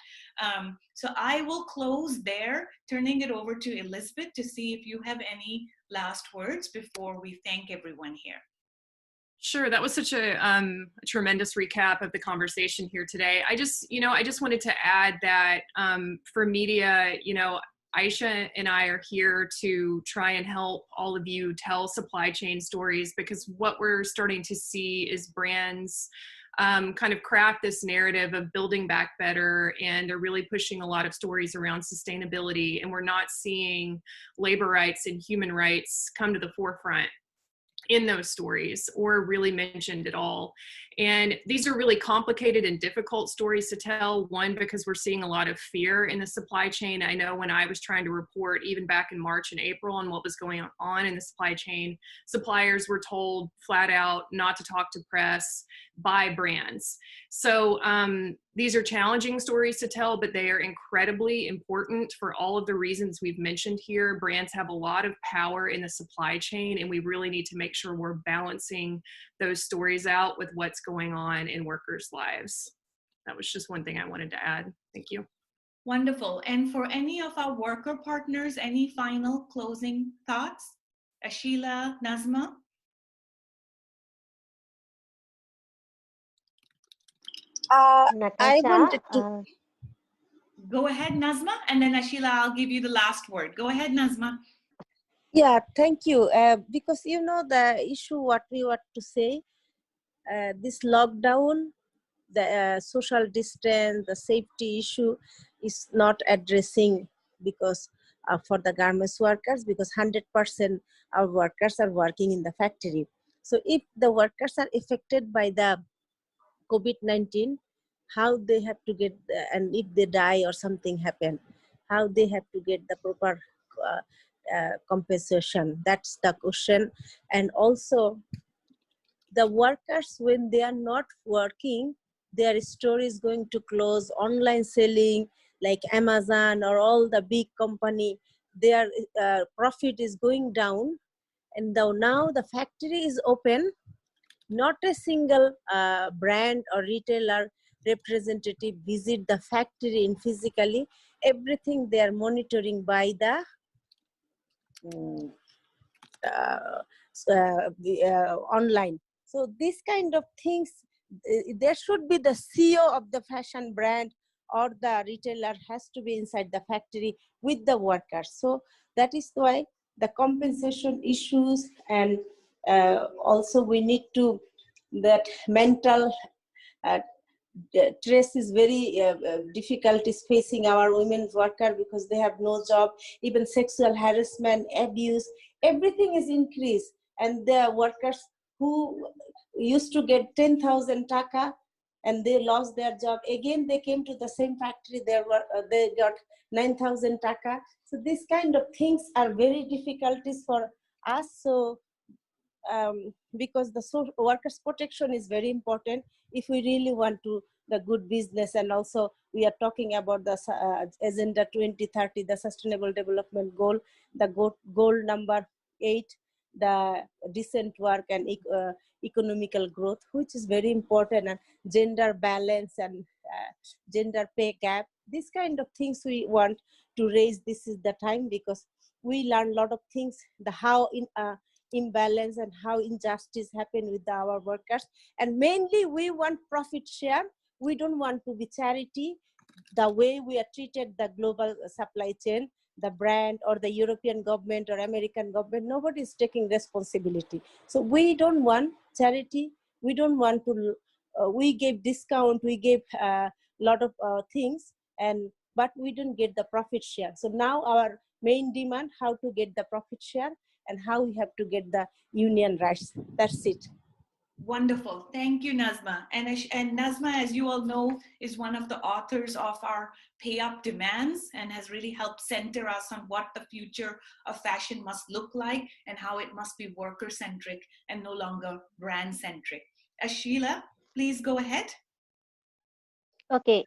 So I will close there, turning it over to Elizabeth to see if you have any last words before we thank everyone here. Sure, that was such a tremendous recap of the conversation here today. I just wanted to add that for media, Aisha and I are here to try and help all of you tell supply chain stories, because what we're starting to see is brands kind of craft this narrative of building back better, and they're really pushing a lot of stories around sustainability, and we're not seeing labor rights and human rights come to the forefront. in those stories or really mentioned at all. And these are really complicated and difficult stories to tell. One, because we're seeing a lot of fear in the supply chain. I know when I was trying to report even back in March and April on what was going on in the supply chain, suppliers were told flat out not to talk to press by brands. So these are challenging stories to tell, but they are incredibly important for all of the reasons we've mentioned here. Brands have a lot of power in the supply chain, and we really need to make sure we're balancing those stories out with what's going on in workers' lives. That was just one thing I wanted to add. Thank you. Wonderful. And for any of our worker partners, any final closing thoughts? Ashila, Nazma? I Natasha, wanted to. Go ahead, Nazma, and then Ashila, I'll give you the last word. Go ahead, Nazma. Yeah, thank you. Because you know the issue what we want to say, this lockdown, the social distance, the safety issue is not addressing because for the garments workers, because 100% of workers are working in the factory. So if the workers are affected by the COVID-19, how they have to get, and if they die or something happen, how they have to get the proper compensation. That's the question. And also the workers, when they are not working, their store is going to close. Online selling like Amazon or all the big company, their profit is going down. And now the factory is open, not a single brand or retailer representative visit the factory in physically. Everything they are monitoring by the online. So this kind of things, there should be the CEO of the fashion brand or the retailer has to be inside the factory with the workers. So that is why the compensation issues, and also we need to, that mental stress is very difficult is facing our women's worker because they have no job. Even sexual harassment, abuse, everything is increased. And the workers who used to get 10,000 taka and they lost their job, again they came to the same factory, they got 9,000 taka. So these kind of things are very difficulties for us. So because the workers protection is very important if we really want to the good business. And also we are talking about the agenda 2030, the sustainable development goal, the goal number 8, the decent work and economical growth, which is very important, and gender balance and gender pay gap. These kind of things we want to raise. This is the time, because we learn a lot of things, the how in imbalance and how injustice happen with our workers. And mainly we want profit share. We don't want to be charity. The way we are treated, the global supply chain, the brand or the European government or American government, nobody is taking responsibility. So we don't want charity. We don't want to, we gave discount, we gave a lot of things, but we don't get the profit share. So now our main demand, how to get the profit share and how we have to get the union rights. That's it. Wonderful. Thank you, Nazma. And Nazma, as you all know, is one of the authors of our PayUp demands and has really helped center us on what the future of fashion must look like and how it must be worker-centric and no longer brand-centric. Ashila, please go ahead. Okay.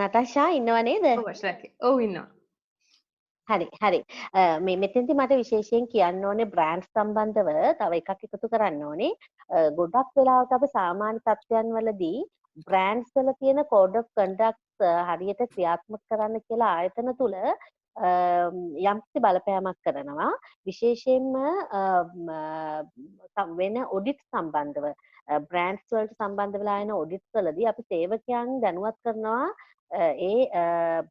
Natasha, ඉන්නව නේද? ඔව් අශ්ලක. ඔව් ඉන්නවා. හරි. මේ මෙතෙන්දි මට විශේෂයෙන් කියන්න ඕනේ බ්‍රෑන්ඩ් සම්බන්ධව තව එකක් එකතු කරන්න ඕනේ. ගොඩක් වෙලාවට අපි සාමාන්‍ය තත්ත්වයන් වලදී බ්‍රෑන්ඩ්ස් වල තියෙන කෝඩ් ඔෆ් කන්ඩක්ට්ස් හරියට ක්‍රියාත්මක කරන්න කියලා ආයතන තුල යම්කිසි බලපෑමක් කරනවා. විශේෂයෙන්ම වෙන ඔඩිට් සම්බන්ධව බ්‍රෑන්ඩ්ස් වලට සම්බන්ධ වෙලා එන ඔඩිට්ස් වලදී අපි සේවකයන් දැනුවත් කරනවා ඒ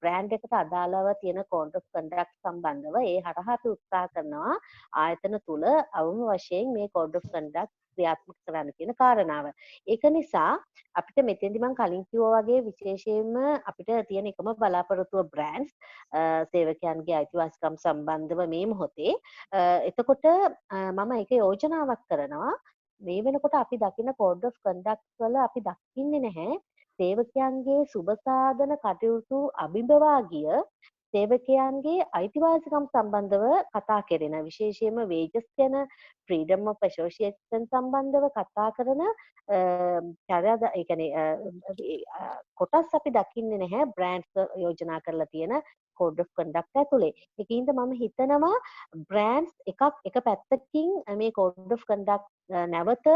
බ්‍රෑන්ඩ් එකට අදාළව තියෙන code of conduct සම්බන්ධව ඒ හරහා අපි උත්සාහ කරනවා ආයතන තුල අවම වශයෙන් මේ code of conduct ක්‍රියාත්මක කරන්න කියන කාරණාව. ඒක නිසා අපිට මෙතෙන්දි මම කලින් කිව්වා වගේ විශේෂයෙන්ම අපිට තියෙන එකම බලාපොරොත්තුව බ්‍රෑන්ඩ්ස් සේවකයන්ගේ අයිතිවාසිකම් සම්බන්ධව මේ මොහොතේ එතකොට මම ඒක යෝජනාවක් කරනවා මේ වෙනකොට අපි දකින code of conduct වල අපි දකින්නේ නැහැ සේවකයන්ගේ සුබසාධන කටයුතු අභිබවා ගිය සේවකයන්ගේ අයිතිවාසිකම් සම්බන්ධව කතා කරන විශේෂයෙන්ම wages ගැන freedom of association සම්බන්ධව කතා කරන ඒ කියන්නේ කොටස් අපි දකින්නේ නැහැ බ්‍රෑන්ඩ්ස් යෝජනා කරලා තියෙන code of conduct ඇතුලේ. ඒකින්ද මම හිතනවා බ්‍රෑන්ඩ්ස් එක පැත්තකින් මේ code of conduct නැවත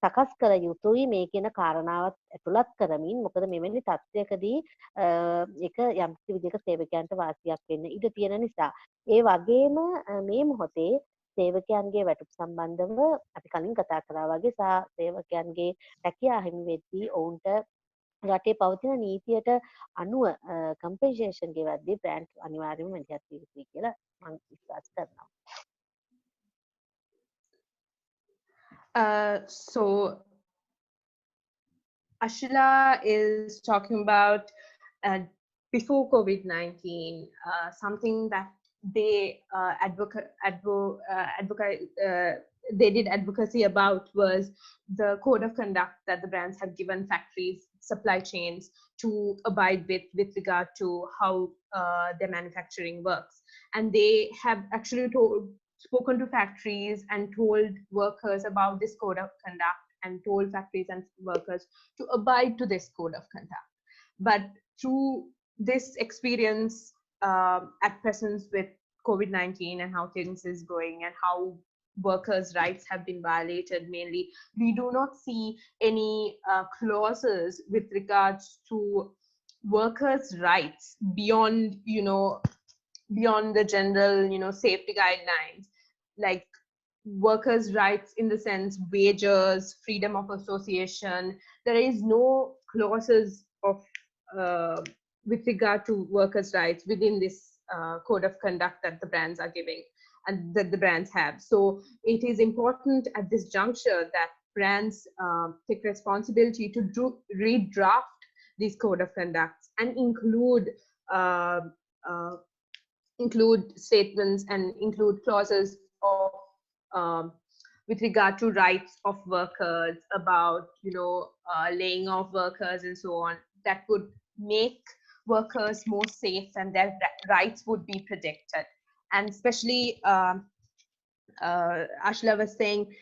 සකස් කර යුතුයි මේ කියන කාරණාවත් ඇතුළත් කරමින් මොකද මෙවැනි තත්ත්වයකදී ඒක යම් කිසි විදිහක සේවකයන්ට වාසියක් වෙන්න ඉඩ තියෙන නිසා ඒ වගේම මේ මොහොතේ සේවකයන්ගේ වැටුප් සම්බන්ධව අපි කලින් කතා කරා වගේ සේවකයන්ගේ රැකියා හිමි වෙද්දී ඔවුන්ට රටේ පවතින නීතියට අනුව කම්පෙන්සේෂන් ගෙවද්දී බ්‍රෑන්ඩ් අනිවාර්යයෙන්ම මැදිහත් විය යුතුයි කියලා මම විශ්වාස කරනවා. So Ashila is talking about before COVID-19, something that they they did advocacy about was the code of conduct that the brands have given factories, supply chains to abide with regard to how their manufacturing works. And they have actually spoken to factories and told workers about this code of conduct and told factories and workers to abide to this code of conduct. But through this experience at present with COVID-19 and how things is going and how workers' rights have been violated mainly, we do not see any clauses with regards to workers' rights beyond, beyond the general, safety guidelines, like workers' rights in the sense wages, freedom of association. There is no clauses of with regard to workers' rights within this code of conduct that the brands are giving and that the brands have. So it is important at this juncture that brands take responsibility to redraft these code of conducts and include statements and include clauses of with regard to rights of workers, about laying off workers and so on, that would make workers more safe and their rights would be protected. And especially Ashla was saying,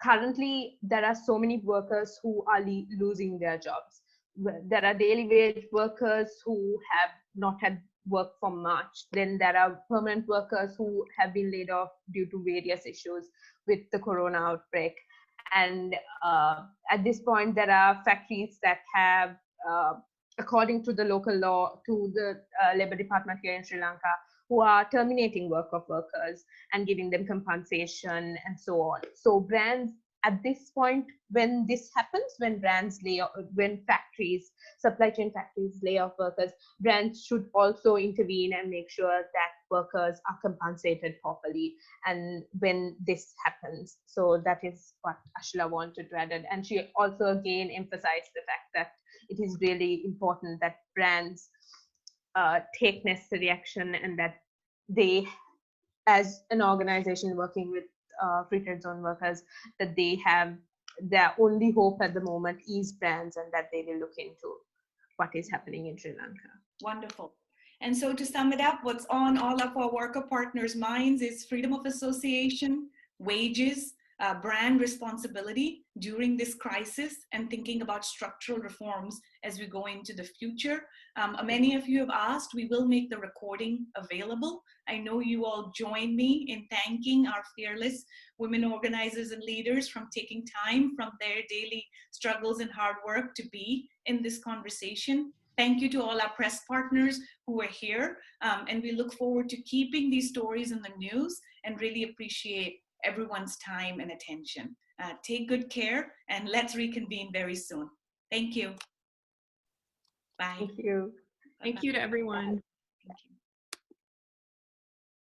currently there are so many workers who are losing their jobs. There are daily wage workers who have not had work for March. Then there are permanent workers who have been laid off due to various issues with the corona outbreak. And at this point, there are factories that have, according to the local law, to the Labour Department here in Sri Lanka, who are terminating work of workers and giving them compensation and so on. So brands at this point, when this happens, when factories, supply chain factories lay off workers, brands should also intervene and make sure that workers are compensated properly. And when this happens, so that is what Ashla wanted to add. And she also again emphasized the fact that it is really important that brands take necessary action and that they, as an organization working with free trade zone workers, that they have their only hope at the moment is brands, and that they will look into what is happening in Sri Lanka. Wonderful. And so to sum it up, what's on all of our worker partners' minds is freedom of association, wages, brand responsibility during this crisis, and thinking about structural reforms as we go into the future. Many of you have asked, we will make the recording available. I know you all join me in thanking our fearless women organizers and leaders from taking time from their daily struggles and hard work to be in this conversation. Thank you to all our press partners who are here, and we look forward to keeping these stories in the news and really appreciate everyone's time and attention. Take good care, and let's reconvene very soon. Thank you. Bye. Thank you. Thank you to everyone.